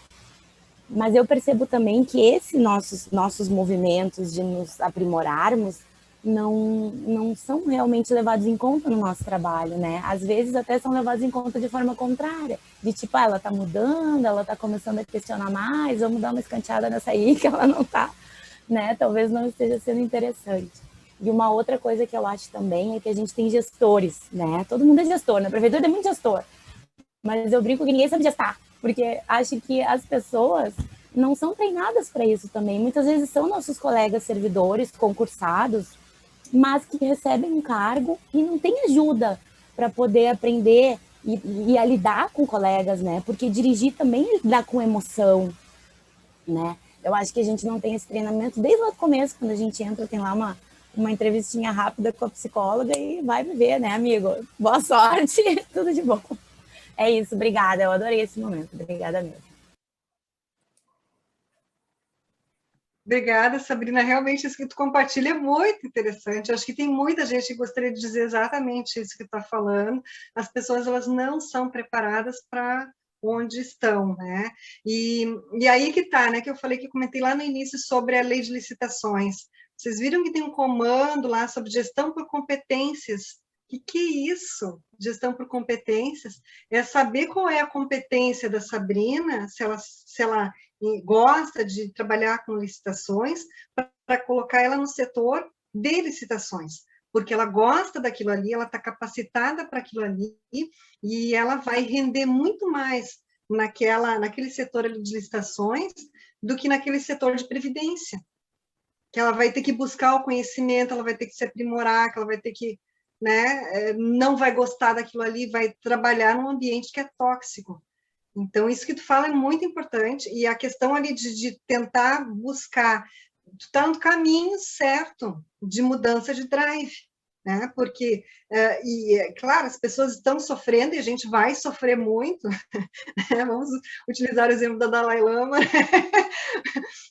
Speaker 3: Mas eu percebo também que esses nossos movimentos de nos aprimorarmos não são realmente levados em conta no nosso trabalho, né? Às vezes até são levados em conta de forma contrária, de tipo, ela está mudando, ela está começando a questionar mais, vamos dar uma escanteada nessa aí que ela não está, né? Talvez não esteja sendo interessante. E uma outra coisa que eu acho também é que a gente tem gestores, né? Todo mundo é gestor, na prefeitura tem muito gestor, mas eu brinco que ninguém sabe gestar, porque acho que as pessoas não são treinadas para isso também. Muitas vezes são nossos colegas servidores, concursados, mas que recebem um cargo e não tem ajuda para poder aprender e a lidar com colegas, né? Porque dirigir também é lidar com emoção, né? Eu acho que a gente não tem esse treinamento desde lá do começo, quando a gente entra, tem lá uma entrevistinha rápida com a psicóloga e vai viver, né, amigo? Boa sorte, tudo de bom. É isso, obrigada, eu adorei esse momento, obrigada mesmo.
Speaker 2: Obrigada, Sabrina. Realmente isso que tu compartilha é muito interessante. Acho que tem muita gente que gostaria de dizer exatamente isso que tu está falando. As pessoas elas não são preparadas para onde estão, né? E aí que tá, né? Que eu falei que eu comentei lá no início sobre a lei de licitações. Vocês viram que tem um comando lá sobre gestão por competências. O que é isso? Gestão por competências? É saber qual é a competência da Sabrina, se ela gosta de trabalhar com licitações, para colocar ela no setor de licitações, porque ela gosta daquilo ali, ela está capacitada para aquilo ali, e ela vai render muito mais naquele setor ali de licitações do que naquele setor de previdência, que ela vai ter que buscar o conhecimento, ela vai ter que se aprimorar, que ela vai ter que, né, não vai gostar daquilo ali, vai trabalhar num ambiente que é tóxico. Então, isso que tu fala é muito importante, e a questão ali de tentar buscar, tu está no caminho certo de mudança de drive, né? Porque, claro, as pessoas estão sofrendo e a gente vai sofrer muito, né? Vamos utilizar o exemplo da Dalai Lama,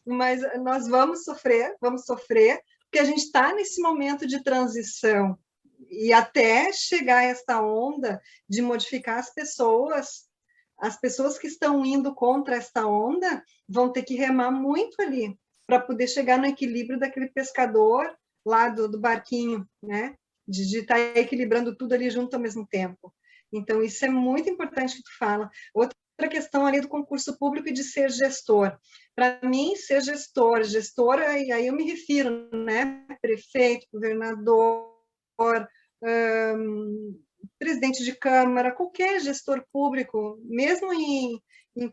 Speaker 2: mas nós vamos sofrer, porque a gente está nesse momento de transição, e até chegar a esta onda de modificar as pessoas que estão indo contra esta onda vão ter que remar muito ali para poder chegar no equilíbrio daquele pescador lá do barquinho, né? De estar equilibrando tudo ali junto ao mesmo tempo. Então, isso é muito importante que tu fala. Outra questão ali do concurso público e de ser gestor. Para mim, ser gestora, e aí eu me refiro, né, prefeito, governador, presidente de Câmara, qualquer gestor público, mesmo em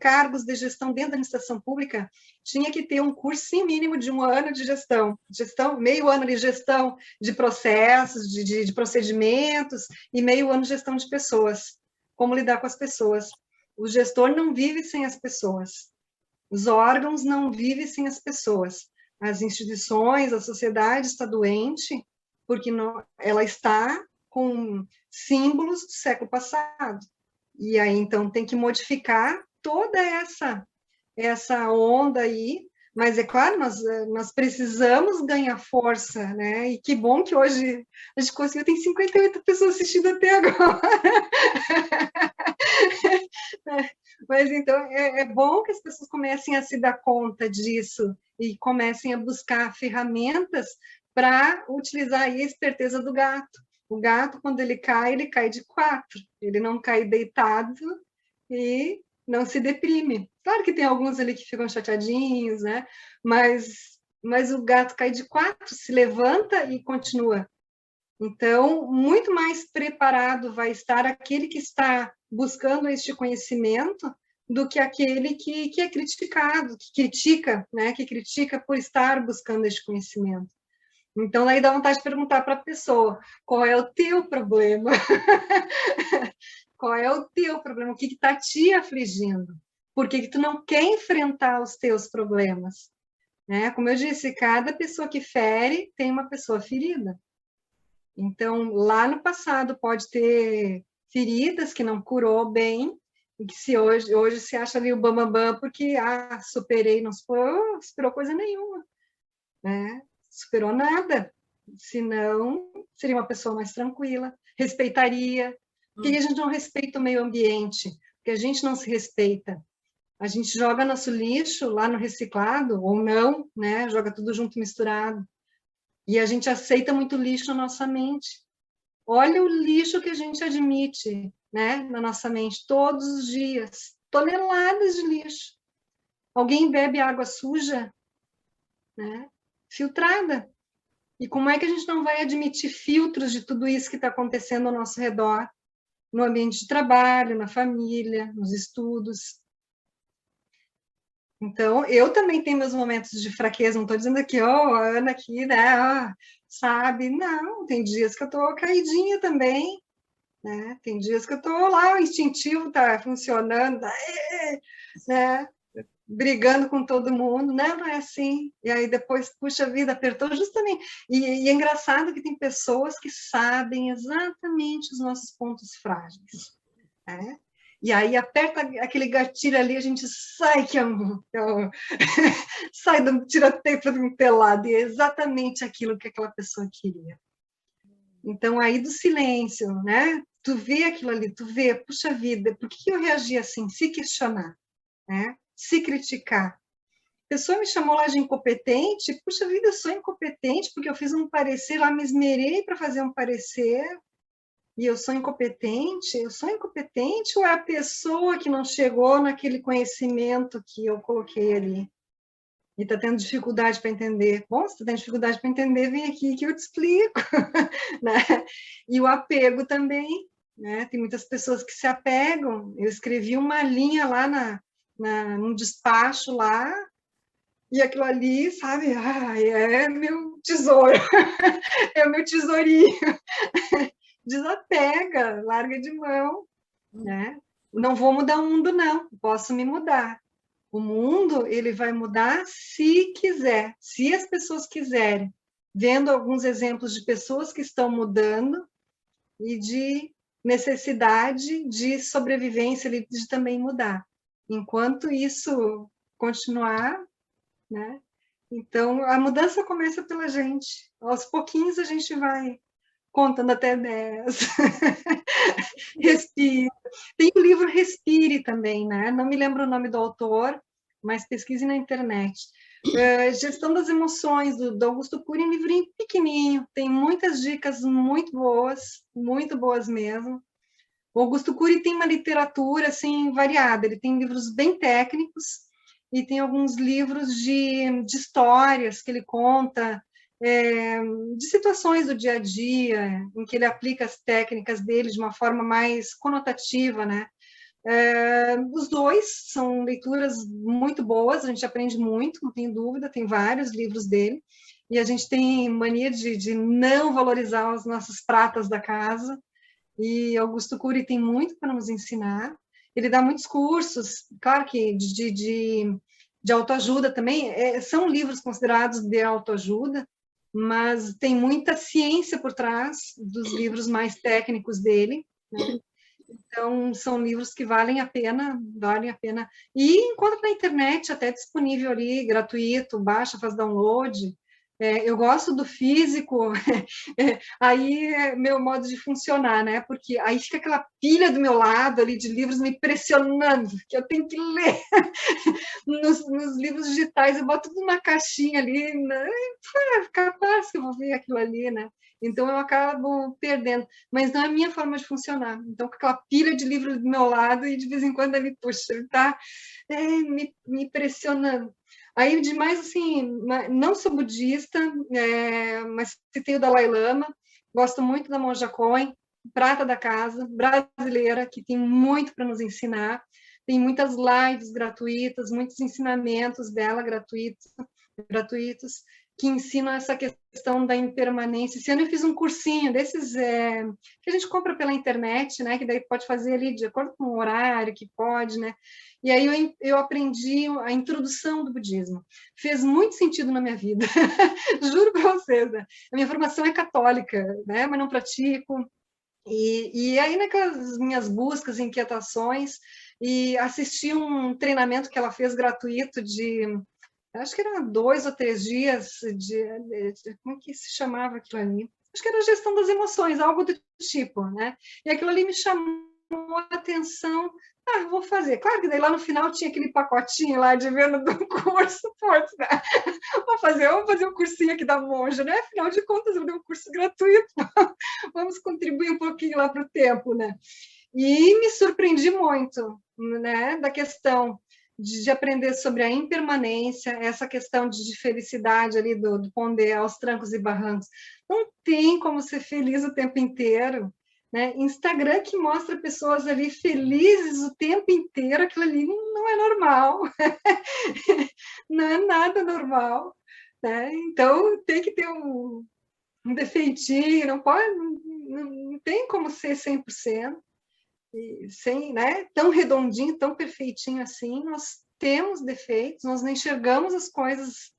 Speaker 2: cargos de gestão dentro da administração pública, tinha que ter um curso mínimo de 1 ano de gestão, meio ano de gestão de processos, de procedimentos, e meio ano de gestão de pessoas, como lidar com as pessoas. O gestor não vive sem as pessoas, os órgãos não vivem sem as pessoas, as instituições, a sociedade está doente, porque ela está com símbolos do século passado, e aí então tem que modificar toda essa onda aí, mas é claro, nós precisamos ganhar força, né? E que bom que hoje a gente conseguiu, tem 58 pessoas assistindo até agora. Mas então é bom que as pessoas comecem a se dar conta disso e comecem a buscar ferramentas para utilizar aí a esperteza do gato. O gato, quando ele cai de 4, ele não cai deitado e não se deprime. Claro que tem alguns ali que ficam chateadinhos, né? Mas o gato cai de 4, se levanta e continua. Então, muito mais preparado vai estar aquele que está buscando este conhecimento do que aquele que é criticado, que critica, né? Que critica por estar buscando este conhecimento. Então, aí dá vontade de perguntar para a pessoa, qual é o teu problema? Qual é o teu problema? O que está te afligindo? Por que tu não quer enfrentar os teus problemas? Né? Como eu disse, cada pessoa que fere tem uma pessoa ferida. Então, lá no passado pode ter feridas que não curou bem, e que se hoje se acha ali o bambambam, porque, superei, não superou coisa nenhuma. Né? Superou nada. Senão, seria uma pessoa mais tranquila, respeitaria. Por que a gente não respeita o meio ambiente? Porque a gente não se respeita. A gente joga nosso lixo lá no reciclado, ou não, né? Joga tudo junto, misturado. E a gente aceita muito lixo na nossa mente. Olha o lixo que a gente admite, né? Na nossa mente, todos os dias. Toneladas de lixo. Alguém bebe água suja, né? Filtrada. E como é que a gente não vai admitir filtros de tudo isso que está acontecendo ao nosso redor? No ambiente de trabalho, na família, nos estudos. Então, eu também tenho meus momentos de fraqueza, não estou dizendo aqui, a Ana aqui, né, sabe? Não, tem dias que eu estou caidinha também, né? Tem dias que eu estou lá, o instintivo está funcionando, né? Brigando com todo mundo, não é assim. E aí depois, puxa vida, apertou justamente. E é engraçado que tem pessoas que sabem exatamente os nossos pontos frágeis, né? E aí aperta aquele gatilho ali, a gente sai sai do tiroteio para um pelado, e é exatamente aquilo que aquela pessoa queria. Então, aí do silêncio, né? Tu vê aquilo ali, tu vê, puxa vida, por que eu reagi assim? Se questionar, né? Se criticar. A pessoa me chamou lá de incompetente, puxa vida, eu sou incompetente porque eu fiz um parecer lá, me esmerei para fazer um parecer e eu sou incompetente? Eu sou incompetente ou é a pessoa que não chegou naquele conhecimento que eu coloquei ali? E está tendo dificuldade para entender. Bom, se está tendo dificuldade para entender, vem aqui que eu te explico. Né? E o apego também, né? Tem muitas pessoas que se apegam. Eu escrevi uma linha lá num despacho lá, e aquilo ali, sabe, é meu tesouro, é o meu tesourinho. Desapega, larga de mão, né? Não vou mudar o mundo, não, posso me mudar. O mundo, ele vai mudar se quiser, se as pessoas quiserem. Vendo alguns exemplos de pessoas que estão mudando e de necessidade de sobrevivência, de também mudar. Enquanto isso continuar, né? Então, a mudança começa pela gente. Aos pouquinhos a gente vai contando até 10. Respire. Tem o livro Respire também, né? Não me lembro o nome do autor, mas pesquise na internet. Gestão das Emoções, do Augusto Cury, um livrinho pequenininho. Tem muitas dicas muito boas mesmo. O Augusto Cury tem uma literatura assim variada, ele tem livros bem técnicos e tem alguns livros de histórias que ele conta, de situações do dia a dia, em que ele aplica as técnicas dele de uma forma mais conotativa, né? Os dois são leituras muito boas, a gente aprende muito, não tem dúvida, tem vários livros dele, e a gente tem mania de não valorizar os nossos pratas da casa, e Augusto Cury tem muito para nos ensinar. Ele dá muitos cursos, claro que de autoajuda também, são livros considerados de autoajuda, mas tem muita ciência por trás dos livros mais técnicos dele, né? Então, são livros que valem a pena, valem a pena. E encontra na internet, até disponível ali, gratuito, baixa, faz download. Eu gosto do físico, aí é meu modo de funcionar, né? Porque aí fica aquela pilha do meu lado ali de livros me pressionando, que eu tenho que ler. Nos livros digitais, eu boto tudo numa caixinha ali, né? Capaz que eu vou ver aquilo ali, né? Então, eu acabo perdendo. Mas não é a minha forma de funcionar. Então, com aquela pilha de livros do meu lado, e de vez em quando ele, puxa, ele está me pressionando. Aí, demais, assim, não sou budista, mas citei o Dalai Lama, gosto muito da Monja Coen, prata da casa, brasileira, que tem muito para nos ensinar, tem muitas lives gratuitas, muitos ensinamentos dela gratuitos, que ensinam essa questão da impermanência. Esse ano eu fiz um cursinho desses que a gente compra pela internet, né? Que daí pode fazer ali de acordo com o horário que pode, né? E aí eu aprendi a introdução do budismo. Fez muito sentido na minha vida, juro para vocês. Né? A minha formação é católica, né? Mas não pratico. E aí, naquelas minhas buscas, inquietações, e assisti um treinamento que ela fez gratuito acho que era 2 ou 3 dias como é que se chamava aquilo ali? Acho que era gestão das emoções, algo do tipo, né? E aquilo ali me chamou a atenção. Vou fazer. Claro que daí lá no final tinha aquele pacotinho lá de venda do curso. Putz, né? Vamos fazer um cursinho aqui da Monja, né? Afinal de contas, eu dei um curso gratuito. Vamos contribuir um pouquinho lá para o tempo, né? E me surpreendi muito, né? Da questão de aprender sobre a impermanência, essa questão de felicidade ali do Pondé aos trancos e barrancos. Não tem como ser feliz o tempo inteiro, né? Instagram que mostra pessoas ali felizes o tempo inteiro, aquilo ali não é normal, não é nada normal, né? Então tem que ter um defeitinho, não tem como ser 100%. Sem, né, tão redondinho, tão perfeitinho assim, nós temos defeitos, nós não enxergamos as coisas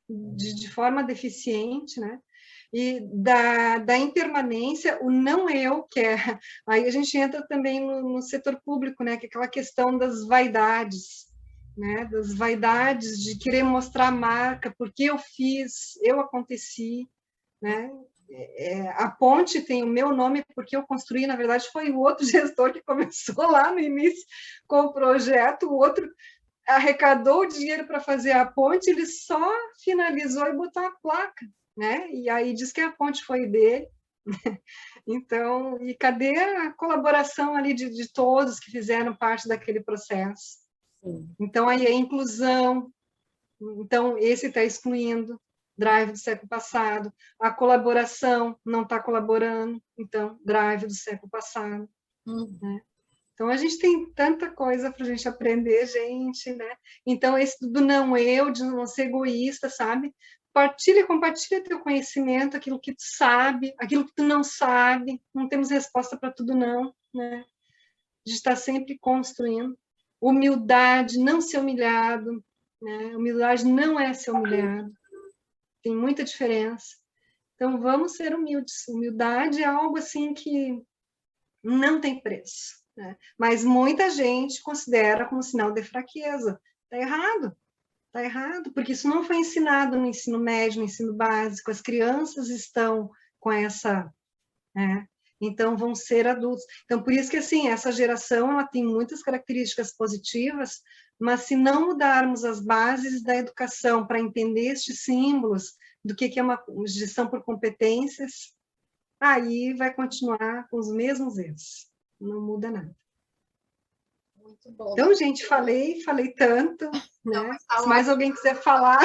Speaker 2: de forma deficiente, né? E da impermanência, o não eu, aí a gente entra também no setor público, né? Que é aquela questão das vaidades, né? Das vaidades de querer mostrar a marca, porque eu fiz, eu aconteci, né? A ponte tem o meu nome porque eu construí, na verdade, foi o outro gestor que começou lá no início com o projeto, o outro arrecadou o dinheiro para fazer a ponte, ele só finalizou e botou a placa, né? E aí diz que a ponte foi dele. Então, e cadê a colaboração ali de todos que fizeram parte daquele processo? Sim. Então, aí a inclusão, então esse está excluindo, drive do século passado, a colaboração não está colaborando, então, drive do século passado. Né? Então, a gente tem tanta coisa para a gente aprender, gente, né? Então, esse do não eu, de não ser egoísta, sabe? Compartilha teu conhecimento, aquilo que tu sabe, aquilo que tu não sabe, não temos resposta para tudo não, né? A gente está sempre construindo. Humildade, não ser humilhado, né? Humildade não é ser humilhado. Tem muita diferença. Então, vamos ser humildes. Humildade é algo assim que não tem preço, né? Mas muita gente considera como sinal de fraqueza. Está errado, porque isso não foi ensinado no ensino médio, no ensino básico. As crianças estão com essa, né? Então vão ser adultos. Então, por isso que assim, essa geração ela tem muitas características positivas, mas se não mudarmos as bases da educação para entender estes símbolos do que é uma gestão por competências, aí vai continuar com os mesmos erros. não muda nada.
Speaker 1: Muito bom.
Speaker 2: Então, gente, falei tanto,
Speaker 1: Não,
Speaker 2: né?
Speaker 1: mas tá
Speaker 2: Se mais
Speaker 1: ótimo.
Speaker 2: alguém quiser falar.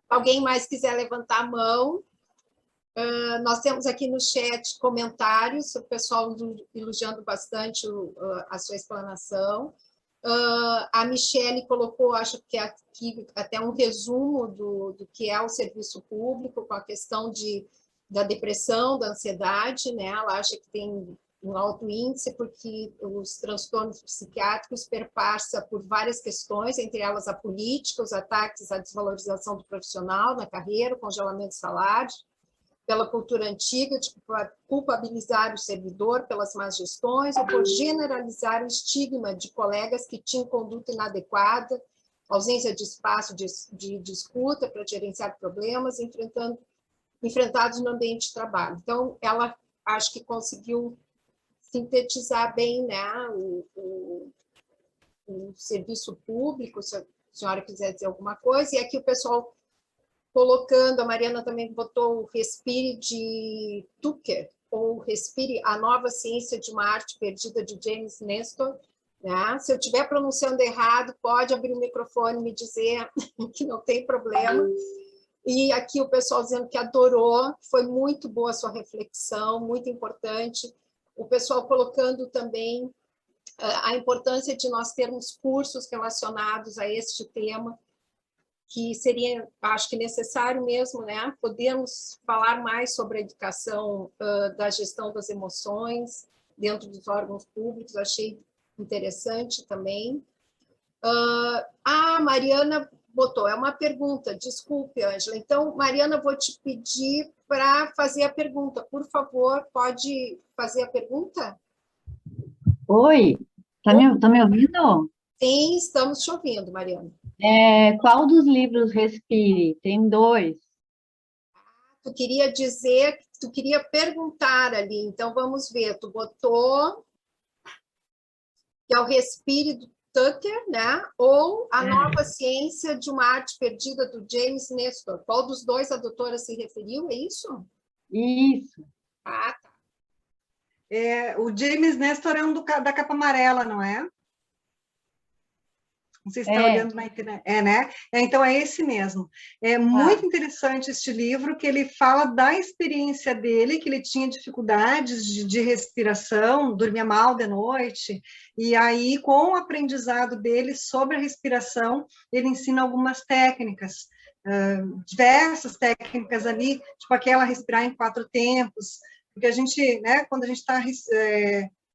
Speaker 1: Alguém mais quiser levantar a mão, nós temos aqui no chat comentários, o pessoal elogiando bastante a sua explanação. A Michele colocou, acho que aqui até um resumo do que é o serviço público, com a questão da depressão, da ansiedade, né? Ela acha que tem um alto índice, porque os transtornos psiquiátricos perpassam por várias questões, entre elas a política, os ataques à desvalorização do profissional na carreira, o congelamento de salários, pela cultura antiga de culpabilizar o servidor pelas más gestões ou por generalizar o estigma de colegas que tinham conduta inadequada, ausência de espaço de disputa para gerenciar problemas, enfrentados no ambiente de trabalho. Então, ela acho que conseguiu sintetizar bem, né, o serviço público, se a senhora quiser dizer alguma coisa, e aqui o pessoal colocando, a Mariana também botou o Respire de Tucker, ou Respire, a nova ciência de uma arte perdida de James Nestor, né? Se eu estiver pronunciando errado, pode abrir o microfone e me dizer que não tem problema. E aqui o pessoal dizendo que adorou, foi muito boa a sua reflexão, muito importante. O pessoal colocando também a importância de nós termos cursos relacionados a este tema, que seria, acho que necessário mesmo, né? Podemos falar mais sobre a educação da gestão das emoções dentro dos órgãos públicos, achei interessante também. A Mariana botou, é uma pergunta, desculpe, Ângela. Então, Mariana, vou te pedir para fazer a pergunta. Por favor, pode fazer a pergunta?
Speaker 4: Oi, tá me ouvindo?
Speaker 1: Sim, estamos te ouvindo, Mariana.
Speaker 4: Qual dos livros Respire? Tem 2.
Speaker 1: Tu queria dizer, tu queria perguntar ali, então vamos ver, tu botou que é o Respire do Tucker, né? Ou a nova ciência de uma arte perdida do James Nestor. Qual dos dois a doutora se referiu, é isso?
Speaker 4: Isso.
Speaker 1: Ah, tá.
Speaker 2: O James Nestor é da capa amarela, não é? Você está olhando na internet. Né? Então, é esse mesmo. É muito interessante este livro, que ele fala da experiência dele, que ele tinha dificuldades de respiração, dormia mal de noite, e aí, com o aprendizado dele sobre a respiração, ele ensina algumas técnicas, diversas técnicas ali, tipo aquela respirar em 4 tempos, porque a gente, né, quando a gente está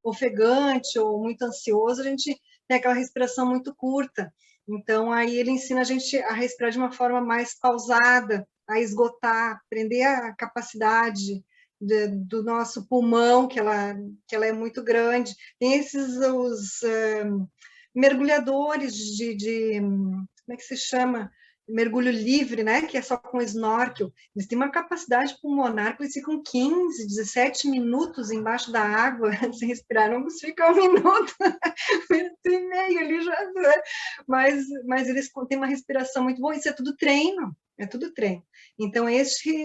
Speaker 2: ofegante ou muito ansioso, a gente tem aquela respiração muito curta. Então, aí ele ensina a gente a respirar de uma forma mais pausada, a esgotar, aprender a capacidade do nosso pulmão, que ela é muito grande. Tem os mergulhadores como é que se chama? Mergulho livre, né, que é só com snorkel, eles têm uma capacidade pulmonar que eles ficam 15, 17 minutos embaixo da água, sem respirar, não ficam 1 minuto, 1,5 ali já, mas eles têm uma respiração muito boa, isso é tudo treino. Então,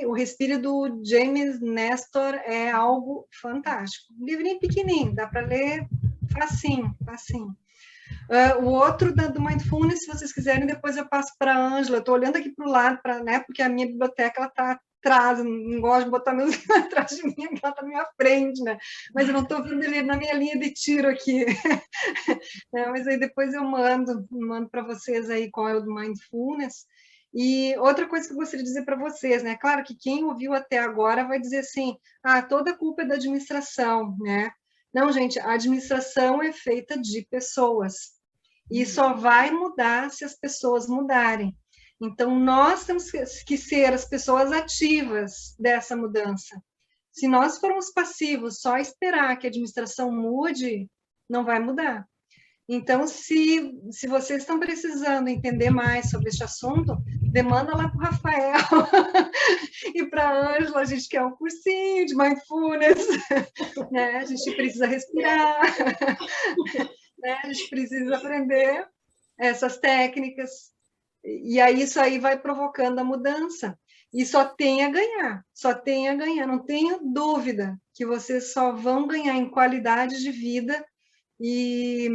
Speaker 2: o Respire do James Nestor é algo fantástico. Um livrinho pequenininho, dá para ler facinho. O outro do Mindfulness, se vocês quiserem, depois eu passo para a Ângela. Eu estou olhando aqui para o lado, né, porque a minha biblioteca está atrás, eu não gosto de botar meus atrás de mim, ela está à minha frente, né? Mas eu não estou vendo ele na minha linha de tiro aqui. Mas aí depois eu mando para vocês aí qual é o do Mindfulness. E outra coisa que eu gostaria de dizer para vocês, né? Claro que quem ouviu até agora vai dizer assim, toda a culpa é da administração, né? Não, gente, a administração é feita de pessoas e só vai mudar se as pessoas mudarem. Então, nós temos que ser as pessoas ativas dessa mudança. Se nós formos passivos, só esperar que a administração mude, não vai mudar. Então, se vocês estão precisando entender mais sobre este assunto, demanda lá para o Rafael e para a Ângela, a gente quer um cursinho de mindfulness, né? A gente precisa respirar, né? A gente precisa aprender essas técnicas, e aí isso aí vai provocando a mudança. E só tem a ganhar, só tem a ganhar. Não tenho dúvida que vocês só vão ganhar em qualidade de vida. E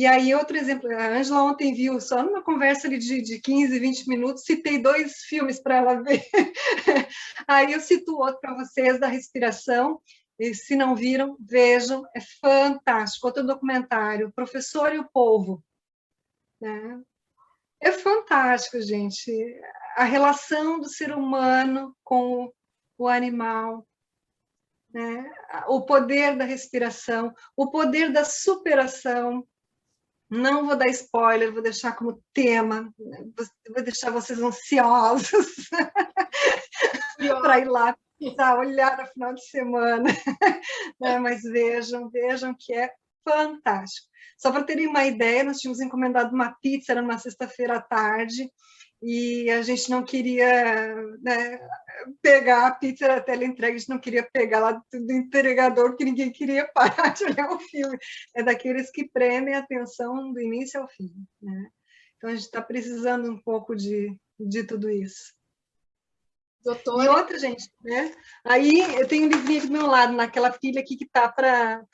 Speaker 2: aí, outro exemplo, a Ângela ontem viu, só numa conversa ali de 15, 20 minutos, citei 2 filmes para ela ver. Aí eu cito outro para vocês, da respiração, e se não viram, vejam, é fantástico. Outro documentário, O Professor e o Povo, né? É fantástico, gente. A relação do ser humano com o animal, né? O poder da respiração, o poder da superação. Não vou dar spoiler, vou deixar como tema, vou deixar vocês ansiosos para ir lá olhar no final de semana. Né? Mas vejam que é fantástico. Só para terem uma ideia, nós tínhamos encomendado uma pizza, era uma sexta-feira à tarde, e a gente não queria, né, pegar a pizza até ela entregue, a gente não queria pegar lá do entregador, porque ninguém queria parar de olhar o filme. É daqueles que prendem a atenção do início ao fim. Né? Então, a gente está precisando um pouco de tudo isso.
Speaker 1: Doutora...
Speaker 2: E outra, gente, né? Aí eu tenho um livrinho aqui do meu lado, naquela pilha aqui que tá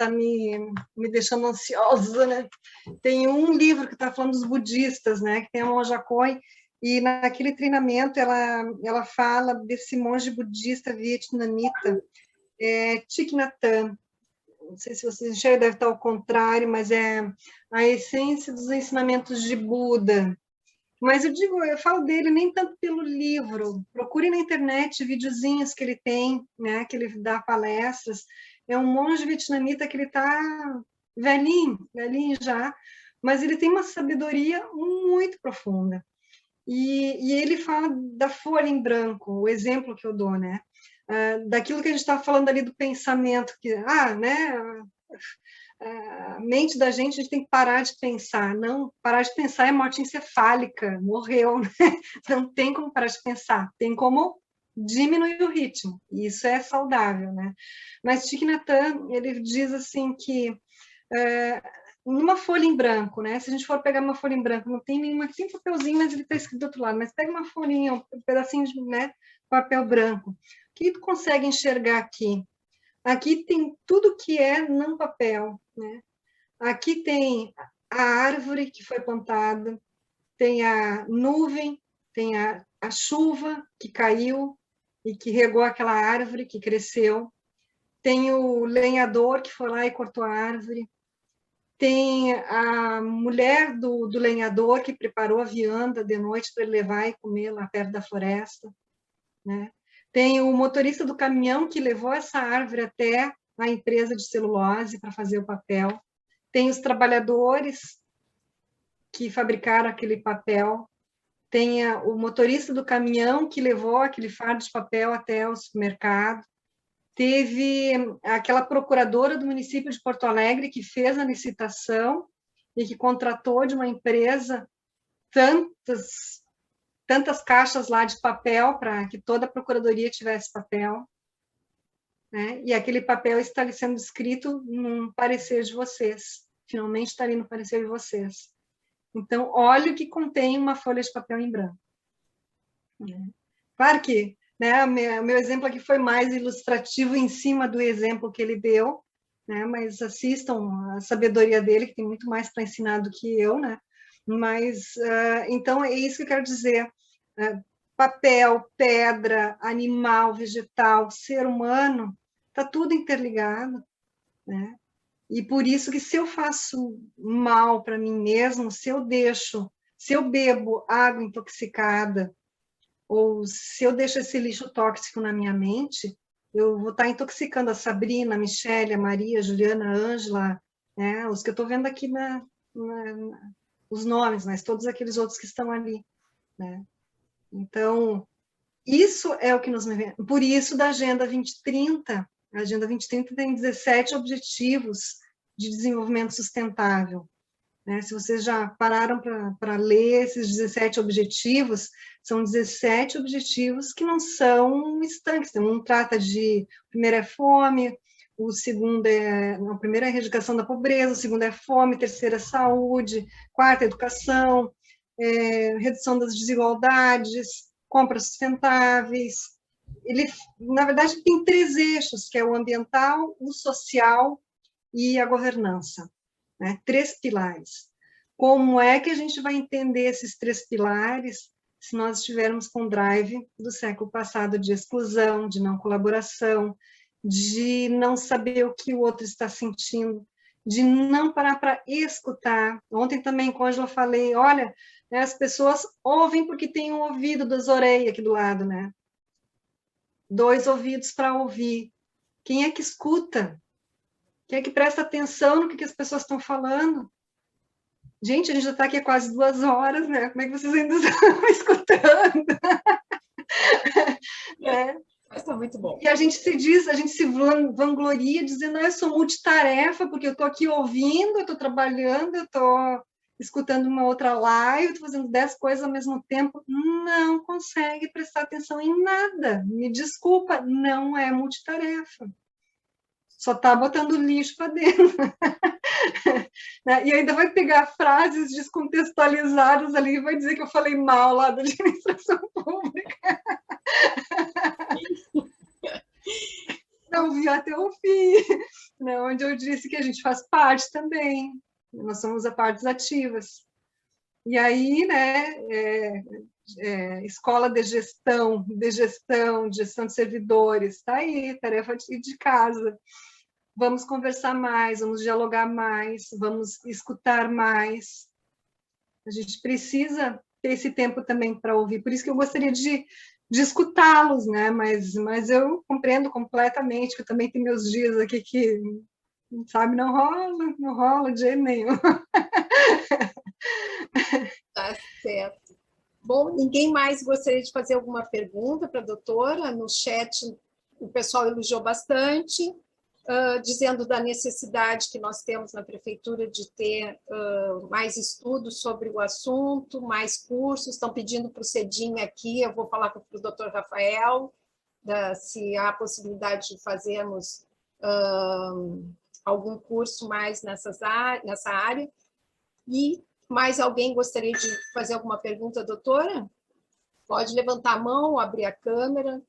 Speaker 2: me deixando ansiosa, né? Tem um livro que está falando dos budistas, né? Que tem a monja Koi, e naquele treinamento ela fala desse monge budista vietnamita, Thich Nhat Hanh. Não sei se vocês enxergam, deve estar ao contrário, mas é a essência dos ensinamentos de Buda. Mas eu falo dele nem tanto pelo livro. Procure na internet videozinhos que ele tem, né? Que ele dá palestras. É um monge vietnamita que ele está velhinho já, mas ele tem uma sabedoria muito profunda. E ele fala da folha em branco, o exemplo que eu dou, né? Daquilo que a gente estava falando ali do pensamento, né? A mente da gente, a gente tem que parar de pensar. Não, parar de pensar é morte encefálica, morreu. Né? Não tem como parar de pensar, tem como diminuir o ritmo, e isso é saudável, né? Mas Thich Nhat Hanh, ele diz assim que numa folha em branco, né? Se a gente for pegar uma folha em branco, não tem nenhuma, tem papelzinho, mas ele está escrito do outro lado, mas pega uma folhinha, um pedacinho de, né, papel branco. O que tu consegue enxergar aqui? Aqui tem tudo que é não papel, né? Aqui tem a árvore que foi plantada, tem a nuvem, tem a chuva que caiu e que regou aquela árvore que cresceu, tem o lenhador que foi lá e cortou a árvore, tem a mulher do lenhador que preparou a vianda de noite para ele levar e comer lá perto da floresta, né? Tem o motorista do caminhão que levou essa árvore até a empresa de celulose para fazer o papel. Tem os trabalhadores que fabricaram aquele papel. Tem o motorista do caminhão que levou aquele fardo de papel até o supermercado. Teve aquela procuradora do município de Porto Alegre que fez a licitação e que contratou de uma empresa tantas caixas lá de papel para que toda a procuradoria tivesse papel, né? E aquele papel está sendo escrito num parecer de vocês, finalmente está ali no parecer de vocês. Então, olha o que contém uma folha de papel em branco. Claro que, né, o meu exemplo aqui foi mais ilustrativo em cima do exemplo que ele deu, né, mas assistam a sabedoria dele, que tem muito mais para ensinar do que eu, né? Mas, então, é isso que eu quero dizer. Papel, pedra, animal, vegetal, ser humano, está tudo interligado, né? E por isso que se eu faço mal para mim mesmo, se eu bebo água intoxicada, ou se eu deixo esse lixo tóxico na minha mente, eu vou estar intoxicando a Sabrina, a Michele, a Maria, a Juliana, a Ângela, né? Os que eu estou vendo aqui os nomes, mas todos aqueles outros que estão ali, né? Então, isso é o que nos... Por isso, da Agenda 2030, a Agenda 2030 tem 17 objetivos de desenvolvimento sustentável. Né? Se vocês já pararam para ler esses 17 objetivos, são 17 objetivos que não são estanques. Um trata de... O primeiro é fome, o segundo o primeiro é a erradicação da pobreza, o segundo é fome, o terceiro é saúde, quarto é educação, redução das desigualdades, compras sustentáveis. Ele, na verdade, tem 3 eixos, que é o ambiental, o social e a governança, né? 3 pilares. Como é que a gente vai entender esses 3 pilares se nós estivermos com o drive do século passado de exclusão, de não colaboração, de não saber o que o outro está sentindo, de não parar para escutar. Ontem também, com a Ângela, falei, olha, né, as pessoas ouvem porque tem um ouvido das orelhas aqui do lado, né? 2 ouvidos para ouvir. Quem é que escuta? Quem é que presta atenção no que as pessoas estão falando? Gente, a gente já está aqui há quase 2 horas, né? Como é que vocês ainda estão escutando? Né?
Speaker 1: Está muito bom.
Speaker 2: E a gente se vangloria dizendo, eu sou multitarefa, porque eu estou aqui ouvindo, eu estou trabalhando, eu estou escutando uma outra live, estou fazendo 10 coisas ao mesmo tempo. Não consegue prestar atenção em nada. Me desculpa, não é multitarefa. Só está botando lixo para dentro. E ainda vai pegar frases descontextualizadas ali e vai dizer que eu falei mal lá da administração pública. Não vi até o fim, né? Onde eu disse que a gente faz parte também. Nós somos as partes ativas. E aí, né, escola de gestão de servidores, está aí, tarefa de casa. Vamos conversar mais, vamos dialogar mais, vamos escutar mais. A gente precisa ter esse tempo também para ouvir. Por isso que eu gostaria de escutá-los, né? Mas eu compreendo completamente que eu também tenho meus dias aqui que, sabe, não rola de jeito nenhum.
Speaker 1: Tá certo. Bom, ninguém mais gostaria de fazer alguma pergunta para a doutora? No chat, o pessoal elogiou bastante, dizendo da necessidade que nós temos na prefeitura de ter mais estudos sobre o assunto, mais cursos. Estão pedindo para o Cedinho aqui, eu vou falar com o doutor Rafael, se há possibilidade de fazermos algum curso mais nessa área. E mais alguém gostaria de fazer alguma pergunta, doutora? Pode levantar a mão, abrir a câmera.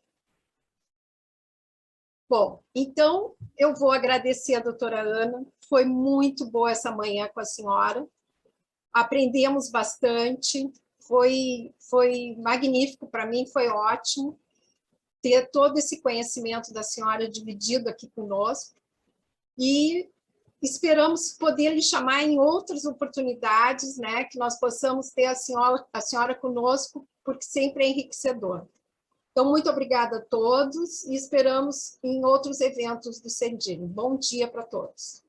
Speaker 1: Bom, então eu vou agradecer a doutora Ana. Foi muito boa essa manhã com a senhora. Aprendemos bastante. Foi magnífico para mim, foi ótimo ter todo esse conhecimento da senhora dividido aqui conosco. E esperamos poder lhe chamar em outras oportunidades, né, que nós possamos ter a senhora conosco, porque sempre é enriquecedor. Então, muito obrigada a todos e esperamos em outros eventos do Cedinho. Bom dia para todos.